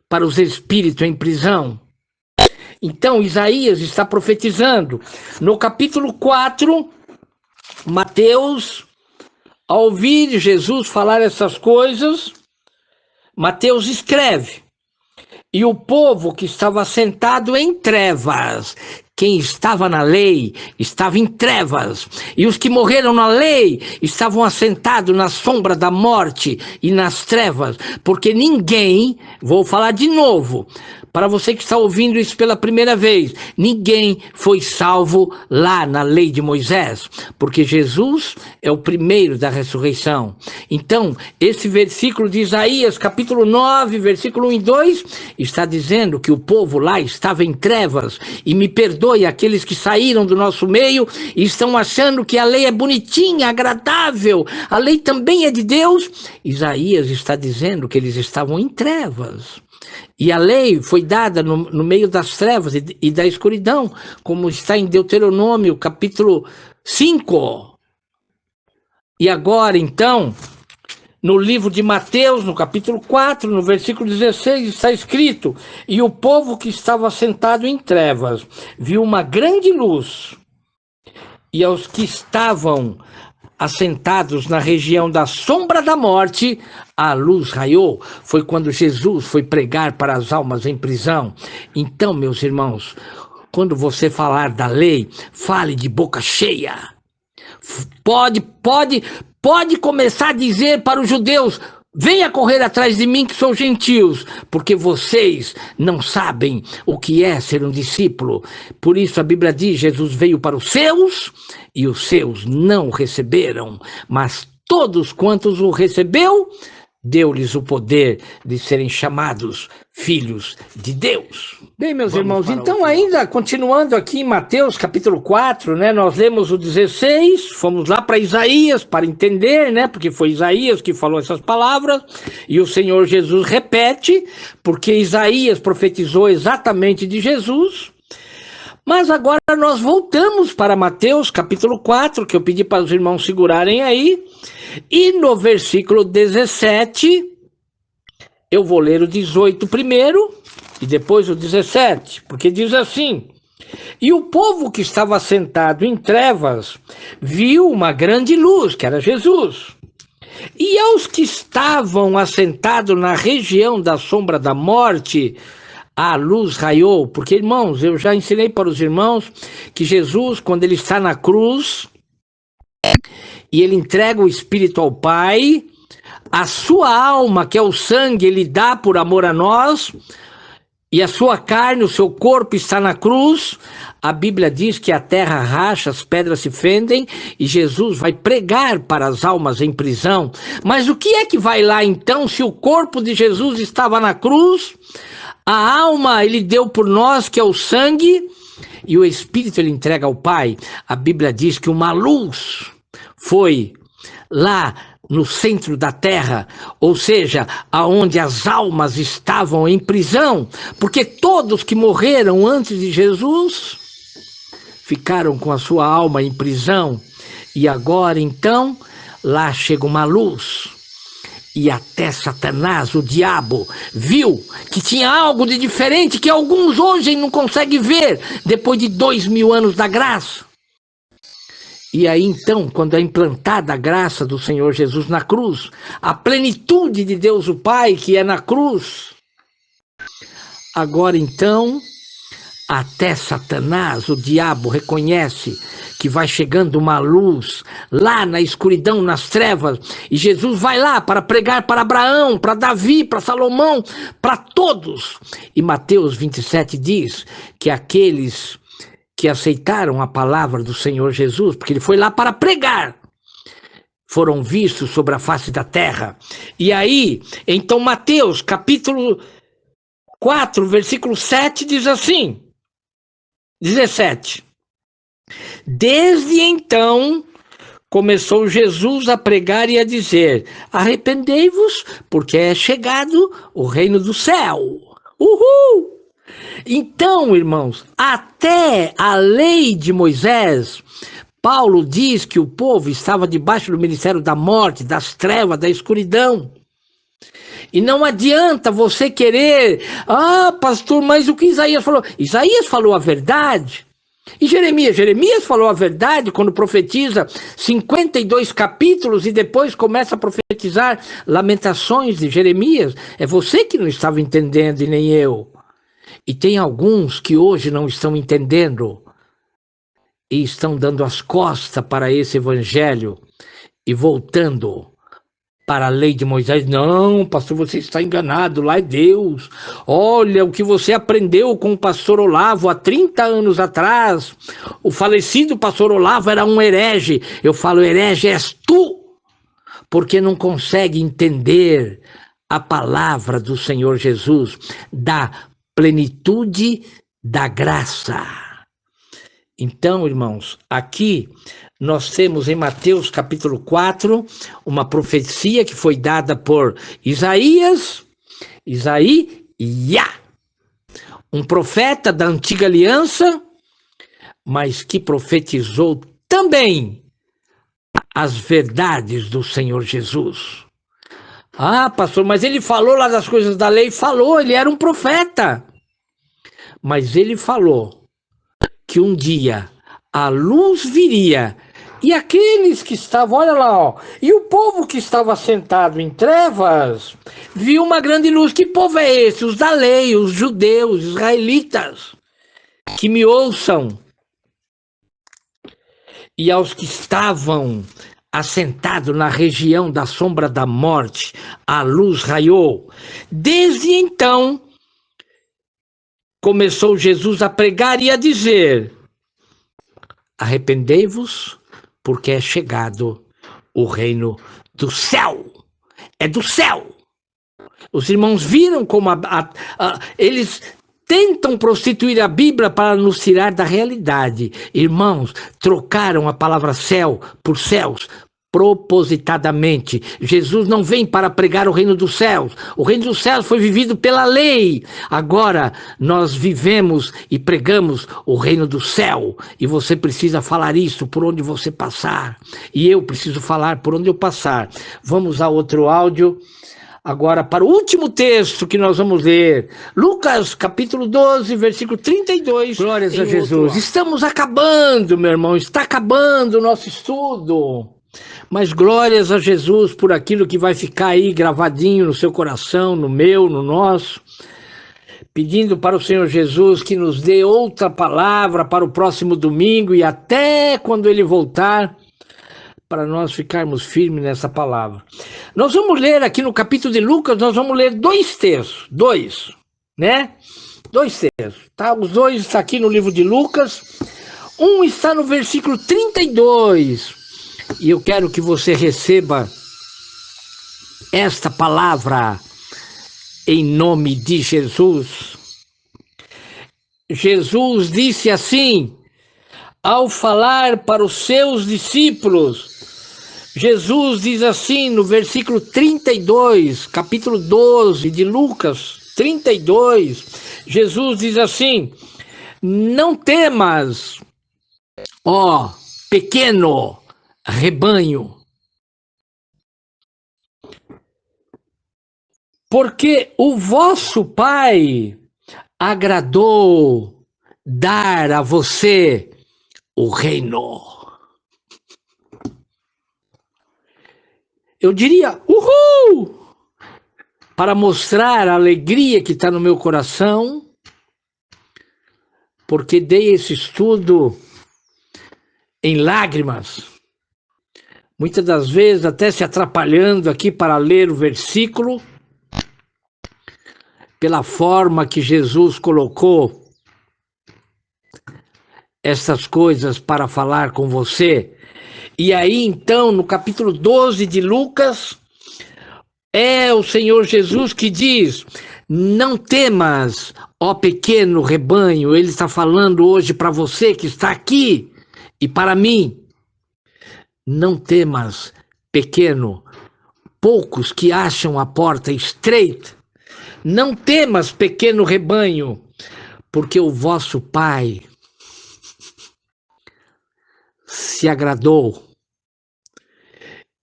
para os espíritos em prisão. Então, Isaías está profetizando. No capítulo 4, Mateus, ao ouvir Jesus falar essas coisas, Mateus escreve: e o povo que estava sentado em trevas, quem estava na lei estava em trevas, e os que morreram na lei estavam assentados na sombra da morte e nas trevas, porque ninguém, vou falar de novo, para você que está ouvindo isso pela primeira vez, ninguém foi salvo lá na lei de Moisés, porque Jesus é o primeiro da ressurreição. Então, esse versículo de Isaías, capítulo 9, versículo 1 e 2, está dizendo que o povo lá estava em trevas, e me perdoe aqueles que saíram do nosso meio e estão achando que a lei é bonitinha, agradável, a lei também é de Deus. Isaías está dizendo que eles estavam em trevas. E a lei foi dada no meio das trevas e da escuridão, como está em Deuteronômio, capítulo 5. E agora, então, no livro de Mateus, no capítulo 4, no versículo 16, está escrito: e o povo que estava sentado em trevas viu uma grande luz, e aos que estavam assentados na região da sombra da morte, a luz raiou. Foi quando Jesus foi pregar para as almas em prisão. Então, meus irmãos, quando você falar da lei, fale de boca cheia. Pode começar a dizer para os judeus: venha correr atrás de mim que sou gentios, porque vocês não sabem o que é ser um discípulo. Por isso a Bíblia diz, Jesus veio para os seus e os seus não o receberam, mas todos quantos o recebeu, deu-lhes o poder de serem chamados filhos de Deus. Bem, meus irmãos, então ainda continuando aqui em Mateus capítulo 4, né, nós lemos o 16, fomos lá para Isaías para entender, né, porque foi Isaías que falou essas palavras, e o Senhor Jesus repete, porque Isaías profetizou exatamente de Jesus. Mas agora nós voltamos para Mateus capítulo 4, que eu pedi para os irmãos segurarem aí, e no versículo 17, eu vou ler o 18 primeiro, e depois o 17, porque diz assim: e o povo que estava sentado em trevas viu uma grande luz, que era Jesus. E aos que estavam assentados na região da sombra da morte, a luz raiou. Porque, irmãos, eu já ensinei para os irmãos que Jesus, quando ele está na cruz e ele entrega o Espírito ao Pai, a sua alma, que é o sangue, ele dá por amor a nós, e a sua carne, o seu corpo está na cruz. A Bíblia diz que a terra racha, as pedras se fendem, e Jesus vai pregar para as almas em prisão. Mas o que é que vai lá então, se o corpo de Jesus estava na cruz? A alma ele deu por nós, que é o sangue, e o Espírito ele entrega ao Pai. A Bíblia diz que uma luz foi lá no centro da terra, ou seja, aonde as almas estavam em prisão, porque todos que morreram antes de Jesus ficaram com a sua alma em prisão, e agora então lá chega uma luz. E até Satanás, o diabo, viu que tinha algo de diferente que alguns hoje não conseguem ver, depois de 2000 anos da graça. E aí então, quando é implantada a graça do Senhor Jesus na cruz, a plenitude de Deus o Pai, que é na cruz, agora então, até Satanás, o diabo, reconhece que vai chegando uma luz lá na escuridão, nas trevas, e Jesus vai lá para pregar para Abraão, para Davi, para Salomão, para todos. E Mateus 27 diz que aqueles que aceitaram a palavra do Senhor Jesus, porque ele foi lá para pregar, foram vistos sobre a face da terra. E aí, então Mateus, capítulo 4, versículo 7, diz assim, 17. Desde então, começou Jesus a pregar e a dizer: arrependei-vos, porque é chegado o reino do céu. Uhul! Então, irmãos, até a lei de Moisés, Paulo diz que o povo estava debaixo do ministério da morte, das trevas, da escuridão. E não adianta você querer, pastor, mas o que Isaías falou? Isaías falou a verdade. E Jeremias falou a verdade quando profetiza 52 capítulos e depois começa a profetizar Lamentações de Jeremias. É você que não estava entendendo e nem eu. E tem alguns que hoje não estão entendendo e estão dando as costas para esse evangelho e voltando para a lei de Moisés. Não, pastor, você está enganado, lá é Deus. Olha o que você aprendeu com o pastor Olavo há 30 anos atrás. O falecido pastor Olavo era um herege. Eu falo, herege és tu, porque não consegue entender a palavra do Senhor Jesus, da plenitude da graça. Então, irmãos, aqui nós temos em Mateus capítulo 4, uma profecia que foi dada por Isaías, um profeta da antiga aliança, mas que profetizou também as verdades do Senhor Jesus. Pastor, mas ele falou lá das coisas da lei? Falou, ele era um profeta. Mas ele falou que um dia a luz viria e aqueles que estavam, olha lá, e o povo que estava sentado em trevas viu uma grande luz. Que povo é esse? Os da lei, os judeus, israelitas, que me ouçam. E aos que estavam assentados na região da sombra da morte, a luz raiou. Desde então, começou Jesus a pregar e a dizer: arrependei-vos, porque é chegado o reino do céu. É do céu. Os irmãos viram como eles tentam prostituir a Bíblia para nos tirar da realidade. Irmãos, trocaram a palavra céu por céus, propositadamente. Jesus não vem para pregar o reino dos céus. O reino dos céus foi vivido pela lei. Agora nós vivemos e pregamos o reino do céu. E você precisa falar isso por onde você passar. E eu preciso falar por onde eu passar. Vamos a outro áudio. Agora, para o último texto que nós vamos ler, Lucas, capítulo 12, versículo 32. Glórias a Jesus. Estamos acabando, meu irmão, está acabando o nosso estudo. Mas glórias a Jesus por aquilo que vai ficar aí gravadinho no seu coração, no meu, no nosso. Pedindo para o Senhor Jesus que nos dê outra palavra para o próximo domingo e até quando Ele voltar, para nós ficarmos firmes nessa palavra. Nós vamos ler aqui no capítulo de Lucas, nós vamos ler dois textos, né? Dois textos, tá? Os dois estão aqui no livro de Lucas. Um está no versículo 32, e eu quero que você receba esta palavra em nome de Jesus. Jesus disse assim, ao falar para os seus discípulos, Jesus diz assim no versículo 32, capítulo 12 de Lucas 32, Jesus diz assim, não temas, ó pequeno rebanho, porque o vosso Pai agradou dar a você o reino. Eu diria, uhul! Para mostrar a alegria que está no meu coração, porque dei esse estudo em lágrimas, muitas das vezes até se atrapalhando aqui para ler o versículo, pela forma que Jesus colocou essas coisas para falar com você. E aí, então, no capítulo 12 de Lucas, é o Senhor Jesus que diz: não temas, ó pequeno rebanho. Ele está falando hoje para você que está aqui e para mim. Não temas, pequeno, poucos que acham a porta estreita. Não temas, pequeno rebanho, porque o vosso Pai se agradou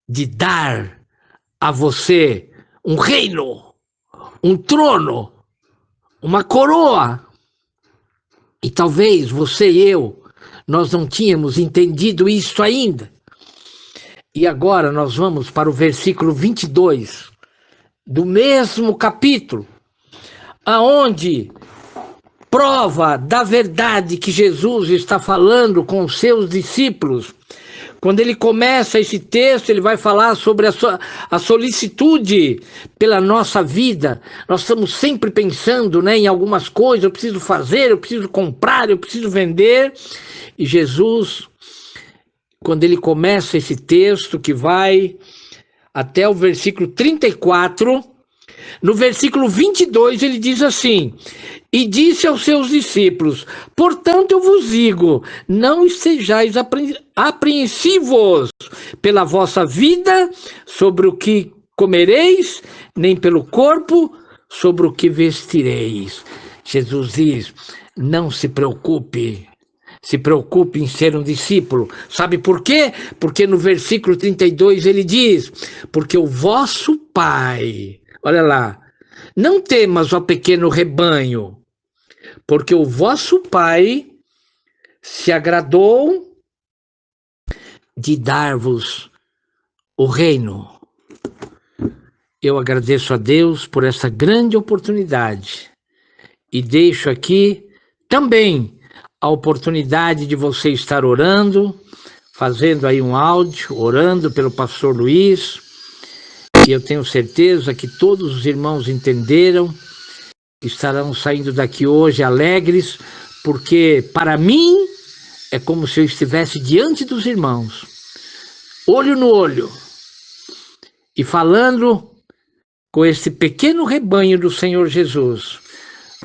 de dar a você um reino, um trono, uma coroa. E talvez você e eu, nós não tínhamos entendido isso ainda. E agora nós vamos para o versículo 22 do mesmo capítulo, aonde prova da verdade que Jesus está falando com os seus discípulos. Quando ele começa esse texto, ele vai falar sobre a solicitude pela nossa vida. Nós estamos sempre pensando, né, em algumas coisas, eu preciso fazer, eu preciso comprar, eu preciso vender. E Jesus, quando ele começa esse texto, que vai até o versículo 34, no versículo 22 ele diz assim: e disse aos seus discípulos: portanto eu vos digo, não estejais apreensivos pela vossa vida sobre o que comereis, nem pelo corpo sobre o que vestireis. Jesus diz: não se preocupe. Se preocupe em ser um discípulo. Sabe por quê? Porque no versículo 32 ele diz: porque o vosso Pai, olha lá, não temas, ó pequeno rebanho, porque o vosso Pai se agradou de dar-vos o reino. Eu agradeço a Deus por essa grande oportunidade e deixo aqui também a oportunidade de você estar orando, fazendo aí um áudio, orando pelo pastor Luiz, e eu tenho certeza que todos os irmãos entenderam, estarão saindo daqui hoje alegres, porque para mim é como se eu estivesse diante dos irmãos, olho no olho, e falando com esse pequeno rebanho do Senhor Jesus,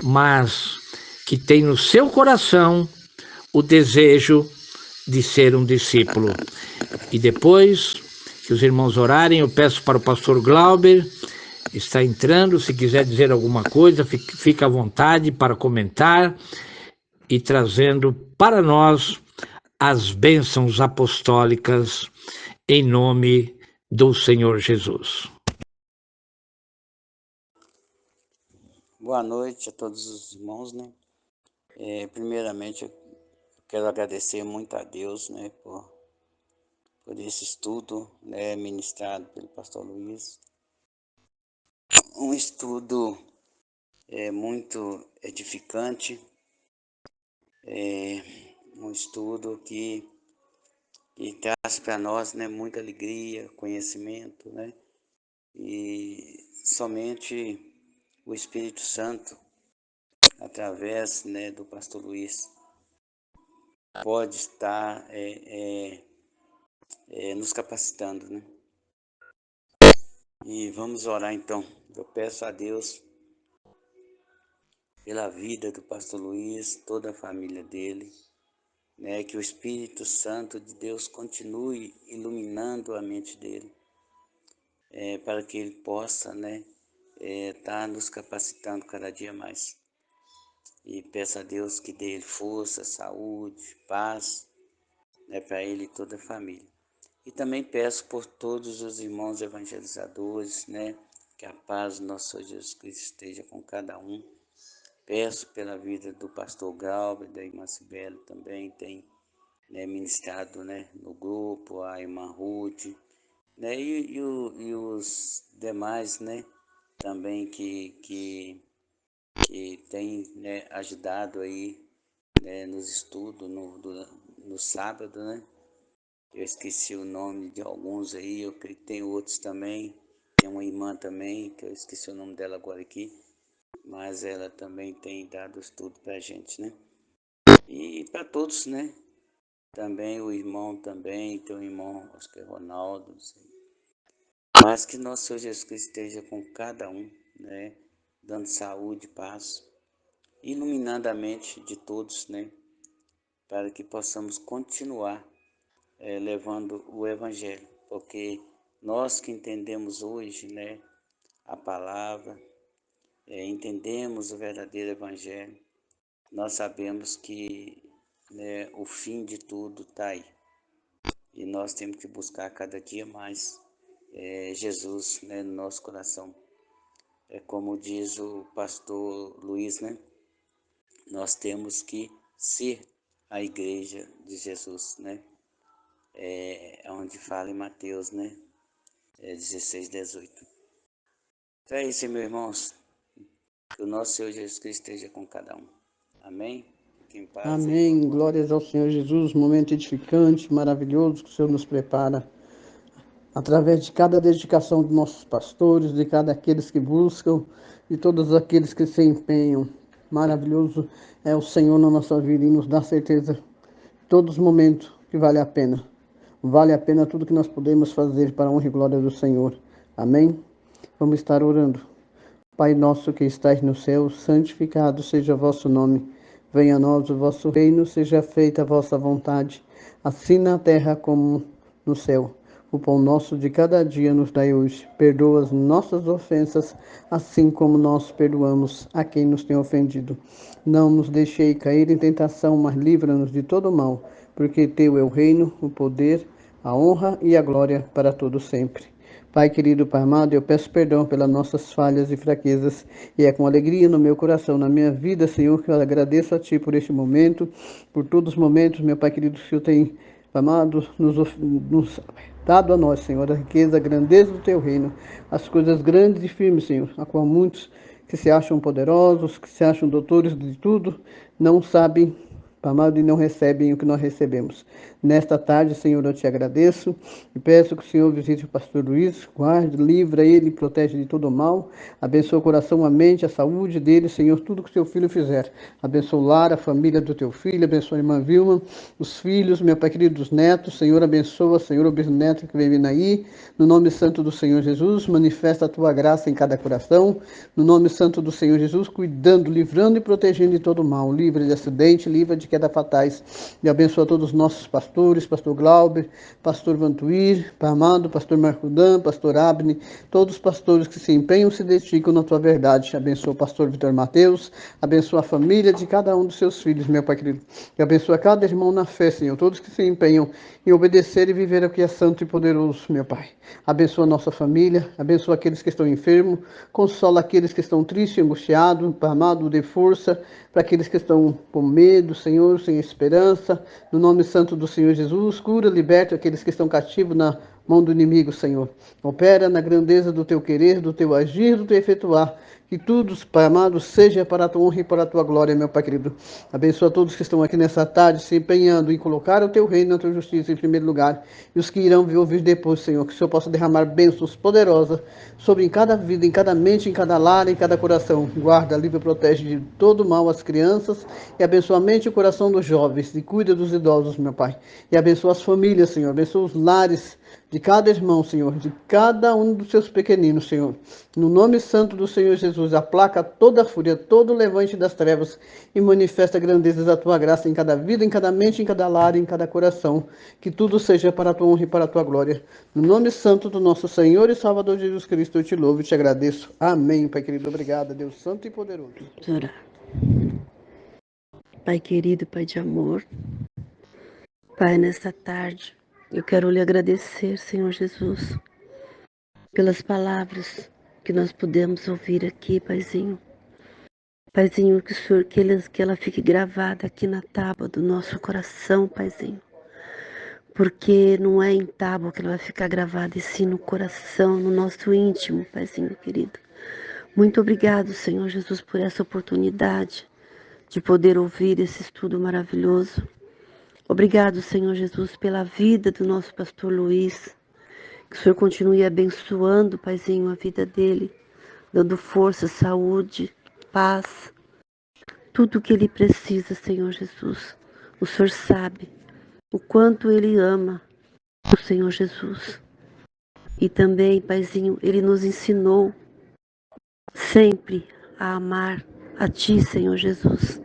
mas que tem no seu coração o desejo de ser um discípulo. E depois que os irmãos orarem, eu peço para o pastor Glauber, está entrando, se quiser dizer alguma coisa, fica à vontade para comentar e trazendo para nós as bênçãos apostólicas em nome do Senhor Jesus. Boa noite a todos os irmãos, né? Primeiramente, eu quero agradecer muito a Deus, né, por esse estudo, né, ministrado pelo pastor Luiz. Um estudo muito edificante, um estudo que traz para nós, né, muita alegria, conhecimento, né? E somente o Espírito Santo, através, né, do pastor Luiz, pode estar nos capacitando, né? E vamos orar então. Eu peço a Deus pela vida do pastor Luiz, toda a família dele, né? Que o Espírito Santo de Deus continue iluminando a mente dele, para que ele possa, né, estar nos capacitando cada dia mais. E peço a Deus que dê ele força, saúde, paz, né, para ele e toda a família. E também peço por todos os irmãos evangelizadores, né, que a paz do nosso Senhor Jesus Cristo esteja com cada um. Peço pela vida do pastor Galber, da irmã Cibele também, tem, né, ministrado, né, no grupo, a irmã Ruth, né, e os demais, né, também que tem, né, ajudado aí, né, nos estudos no sábado, né. Eu esqueci o nome de alguns aí, eu creio que tem outros também. Tem uma irmã também, que eu esqueci o nome dela agora aqui, mas ela também tem dado estudo pra gente, né? E para todos, né? Também o irmão também, tem o irmão Oscar Ronaldo, não sei. Mas que nosso Senhor Jesus Cristo esteja com cada um, né? Dando saúde, paz, iluminando a mente de todos, né? Para que possamos continuar levando o Evangelho, porque nós que entendemos hoje, né, a palavra, entendemos o verdadeiro Evangelho, nós sabemos que, né, o fim de tudo está aí. E nós temos que buscar cada dia mais Jesus, né, no nosso coração. É como diz o pastor Luiz, né? Nós temos que ser a igreja de Jesus, né? Onde fala em Mateus, né? 16, 18. Então é isso, meus irmãos. Que o nosso Senhor Jesus Cristo esteja com cada um. Amém? Fiquem em paz aí. Amém. Glórias ao Senhor Jesus. Momento edificante, maravilhoso que o Senhor nos prepara. Através de cada dedicação de nossos pastores, de cada aqueles que buscam, de todos aqueles que se empenham. Maravilhoso é o Senhor na nossa vida e nos dá certeza, em todos os momentos, que vale a pena. Vale a pena tudo que nós podemos fazer para a honra e glória do Senhor. Amém? Vamos estar orando. Pai nosso que estais no céu, santificado seja o vosso nome. Venha a nós o vosso reino, seja feita a vossa vontade, assim na terra como no céu. O pão nosso de cada dia nos dai hoje. Perdoa as nossas ofensas, assim como nós perdoamos a quem nos tem ofendido. Não nos deixei cair em tentação, mas livra-nos de todo mal, porque teu é o reino, o poder, a honra e a glória para todo sempre. Pai querido, Pai amado, eu peço perdão pelas nossas falhas e fraquezas, e é com alegria no meu coração, na minha vida, Senhor, que eu agradeço a Ti por este momento, por todos os momentos, meu Pai querido, que o Senhor tem, Pai amado, nos dado a nós, Senhor, a riqueza, a grandeza do Teu reino, as coisas grandes e firmes, Senhor, a qual muitos que se acham poderosos, que se acham doutores de tudo, não sabem, Pai amado, e não recebem o que nós recebemos. Nesta tarde, Senhor, eu te agradeço e peço que o Senhor visite o pastor Luiz, guarde, livra ele, protege de todo o mal, abençoa o coração, a mente, a saúde dele, Senhor, tudo que o seu filho fizer. Abençoa o lar, a família do teu filho, abençoa a irmã Vilma, os filhos, meu Pai querido, os netos, Senhor, abençoa, Senhor, o bisneto que vem vindo aí, no nome santo do Senhor Jesus, manifesta a tua graça em cada coração, no nome santo do Senhor Jesus, cuidando, livrando e protegendo de todo o mal, livre de acidente, livre de queda fatais, e abençoa todos os nossos pastores, pastor Glauber, pastor Vantuir, Pai amado, pastor Marcudan, pastor Abne, todos os pastores que se empenham, se dedicam na tua verdade, abençoa o pastor Vitor Mateus, abençoa a família de cada um dos seus filhos, meu Pai querido, e abençoa cada irmão na fé, Senhor, todos que se empenham em obedecer e viver o que é santo e poderoso, meu Pai, abençoa a nossa família, abençoa aqueles que estão enfermos, consola aqueles que estão tristes e angustiados, Pai amado, dê força para aqueles que estão com medo, Senhor, sem esperança, no nome santo do Senhor Jesus, cura, liberta aqueles que estão cativos na mão do inimigo, Senhor. Opera na grandeza do teu querer, do teu agir, do teu efetuar, que tudo, Pai amado, seja para a tua honra e para a tua glória, meu Pai querido. Abençoa todos que estão aqui nessa tarde, se empenhando em colocar o teu reino e a tua justiça em primeiro lugar, e os que irão ouvir depois, Senhor, que o Senhor possa derramar bênçãos poderosas sobre cada vida, em cada mente, em cada lar, em cada coração. Guarda, livra e protege de todo mal as crianças, e abençoa a mente e o coração dos jovens, e cuida dos idosos, meu Pai. E abençoa as famílias, Senhor, abençoa os lares de cada irmão, Senhor, de cada um dos seus pequeninos, Senhor. No nome santo do Senhor Jesus, aplaca toda a fúria, todo o levante das trevas e manifesta a grandeza da tua graça em cada vida, em cada mente, em cada lar, em cada coração. Que tudo seja para a tua honra e para a tua glória. No nome santo do nosso Senhor e Salvador Jesus Cristo, eu te louvo e te agradeço. Amém, Pai querido. Obrigado, Deus santo e poderoso. Vamos orar. Pai querido, Pai de amor, Pai, nesta tarde, eu quero lhe agradecer, Senhor Jesus, pelas palavras que nós pudemos ouvir aqui, Paizinho. Paizinho, que o Senhor, que ela fique gravada aqui na tábua do nosso coração, Paizinho. Porque não é em tábua que ela vai ficar gravada, e sim no coração, no nosso íntimo, Paizinho querido. Muito obrigado, Senhor Jesus, por essa oportunidade de poder ouvir esse estudo maravilhoso. Obrigado, Senhor Jesus, pela vida do nosso pastor Luiz. Que o Senhor continue abençoando, Paizinho, a vida dele, dando força, saúde, paz, tudo o que ele precisa, Senhor Jesus. O Senhor sabe o quanto ele ama o Senhor Jesus. E também, Paizinho, ele nos ensinou sempre a amar a Ti, Senhor Jesus,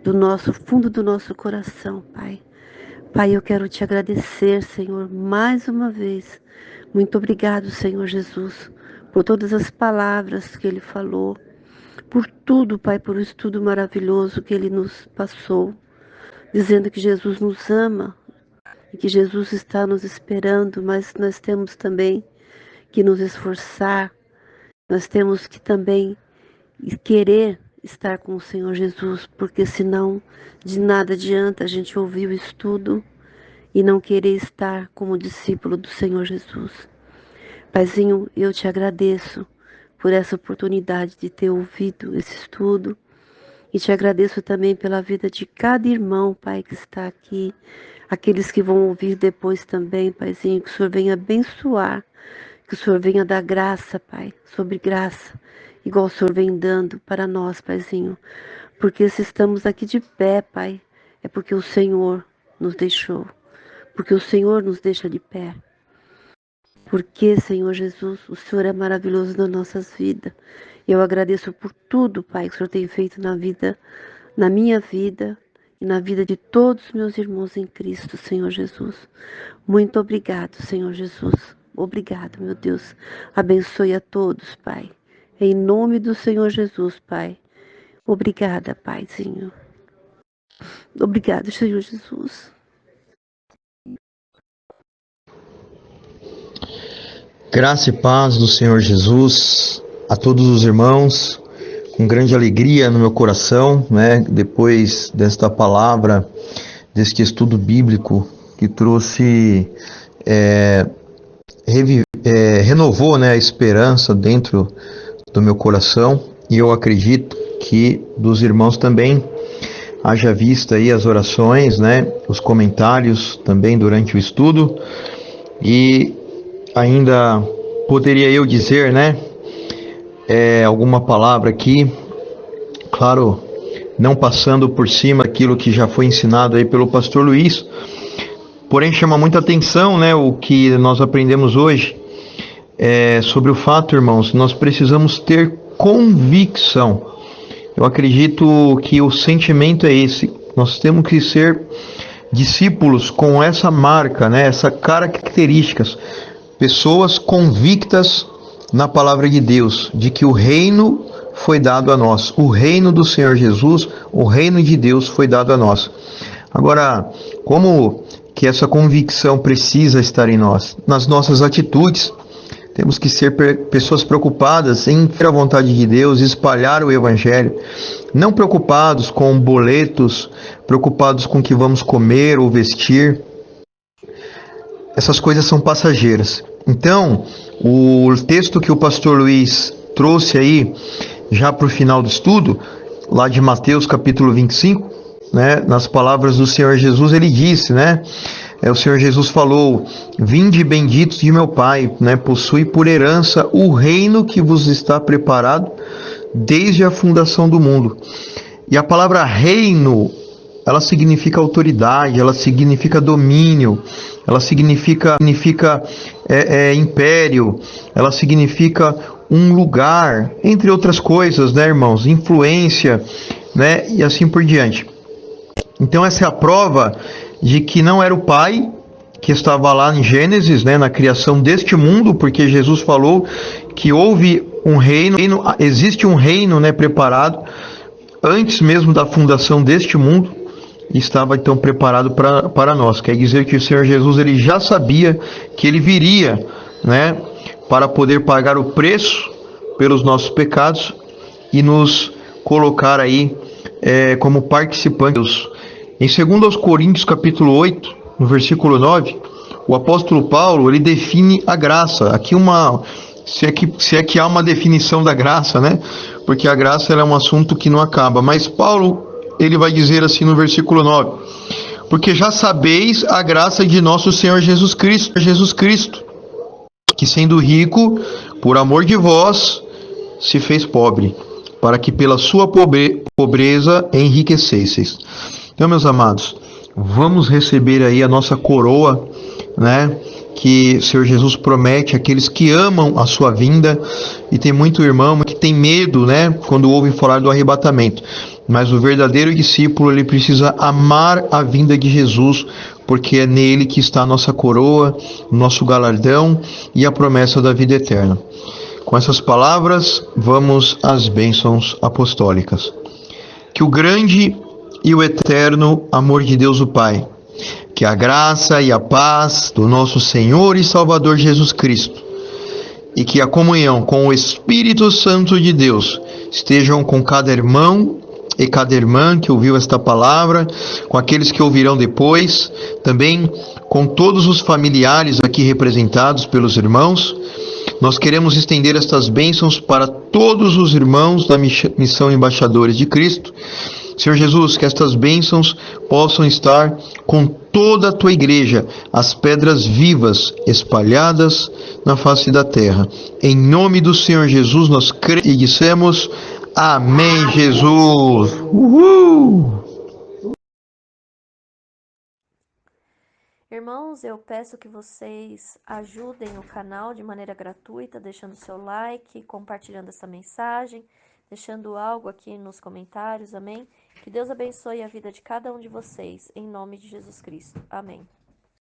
do nosso fundo do nosso coração, Pai. Pai, eu quero Te agradecer, Senhor, mais uma vez. Muito obrigado, Senhor Jesus, por todas as palavras que Ele falou, por tudo, Pai, por o estudo maravilhoso que Ele nos passou, dizendo que Jesus nos ama e que Jesus está nos esperando, mas nós temos também que nos esforçar, nós temos que também querer estar com o Senhor Jesus, porque senão de nada adianta a gente ouvir o estudo e não querer estar como discípulo do Senhor Jesus. Paizinho, eu te agradeço por essa oportunidade de ter ouvido esse estudo e te agradeço também pela vida de cada irmão, Pai, que está aqui, aqueles que vão ouvir depois também, Paizinho, que o Senhor venha abençoar, que o Senhor venha dar graça, Pai, sobre graça, igual o Senhor vem dando para nós, Paizinho. Porque se estamos aqui de pé, Pai, é porque o Senhor nos deixou. Porque o Senhor nos deixa de pé. Porque, Senhor Jesus, o Senhor é maravilhoso nas nossas vidas. Eu agradeço por tudo, Pai, que o Senhor tem feito na vida, na minha vida e na vida de todos os meus irmãos em Cristo, Senhor Jesus. Muito obrigado, Senhor Jesus. Obrigado, meu Deus. Abençoe a todos, Pai. Em nome do Senhor Jesus, Pai. Obrigada, Paizinho. Obrigado, Senhor Jesus. Graça e paz do Senhor Jesus a todos os irmãos, com grande alegria no meu coração, né? Depois desta palavra, deste estudo bíblico que trouxe, renovou, né, a esperança dentro do meu coração, e eu acredito que dos irmãos também haja vista aí as orações, né, os comentários também durante o estudo, e ainda poderia eu dizer, né, alguma palavra aqui, claro, não passando por cima daquilo que já foi ensinado aí pelo pastor Luiz, porém chama muita atenção, né, o que nós aprendemos hoje, sobre o fato, irmãos, nós precisamos ter convicção. Eu acredito que o sentimento é esse, nós temos que ser discípulos com essa marca, né, essas características, pessoas convictas na palavra de Deus, de que o reino foi dado a nós, o reino do Senhor Jesus, o reino de Deus foi dado a nós. Agora, como que essa convicção precisa estar em nós? Nas nossas atitudes, temos que ser pessoas preocupadas em ter a vontade de Deus, espalhar o Evangelho, não preocupados com boletos, preocupados com o que vamos comer ou vestir. Essas coisas são passageiras. Então, o texto que o pastor Luiz trouxe aí, já para o final do estudo, lá de Mateus capítulo 25, né, nas palavras do Senhor Jesus, ele disse, né, o Senhor Jesus falou: vinde benditos de meu Pai, né, possui por herança o reino que vos está preparado desde a fundação do mundo. E a palavra reino, ela significa autoridade, ela significa domínio, ela significa império, ela significa um lugar, entre outras coisas, né, irmãos, influência, né, e assim por diante. Então essa é a prova de que não era o Pai que estava lá em Gênesis, né, na criação deste mundo, porque Jesus falou que houve um reino, existe um reino, né, preparado antes mesmo da fundação deste mundo, e estava então preparado para nós. Quer dizer que o Senhor Jesus, ele já sabia que ele viria, né, para poder pagar o preço pelos nossos pecados e nos colocar aí como participantes. Em 2 Coríntios capítulo 8, no versículo 9, o apóstolo Paulo, ele define a graça. Aqui se é que há uma definição da graça, né? Porque a graça, ela é um assunto que não acaba. Mas Paulo, ele vai dizer assim no versículo 9: porque já sabeis a graça de nosso Senhor Jesus Cristo, que sendo rico, por amor de vós, se fez pobre, para que pela sua pobreza enriquecesseis. Então, meus amados, vamos receber aí a nossa coroa, né? Que o Senhor Jesus promete àqueles que amam a sua vinda. E tem muito irmão que tem medo, né, quando ouvem falar do arrebatamento. Mas o verdadeiro discípulo, ele precisa amar a vinda de Jesus, porque é nele que está a nossa coroa, o nosso galardão e a promessa da vida eterna. Com essas palavras, vamos às bênçãos apostólicas. Que o grande e o eterno amor de Deus o Pai, que a graça e a paz do nosso Senhor e Salvador Jesus Cristo, e que a comunhão com o Espírito Santo de Deus estejam com cada irmão e cada irmã que ouviu esta palavra, com aqueles que ouvirão depois, também com todos os familiares aqui representados pelos irmãos. Nós queremos estender estas bênçãos para todos os irmãos da Missão Embaixadores de Cristo. Senhor Jesus, que estas bênçãos possam estar com toda a tua igreja, as pedras vivas espalhadas na face da terra. Em nome do Senhor Jesus, nós cremos e dissemos: Amém, Jesus! Uhul! Irmãos, eu peço que vocês ajudem o canal de maneira gratuita, deixando seu like, compartilhando essa mensagem, deixando algo aqui nos comentários, amém? Que Deus abençoe a vida de cada um de vocês, em nome de Jesus Cristo. Amém.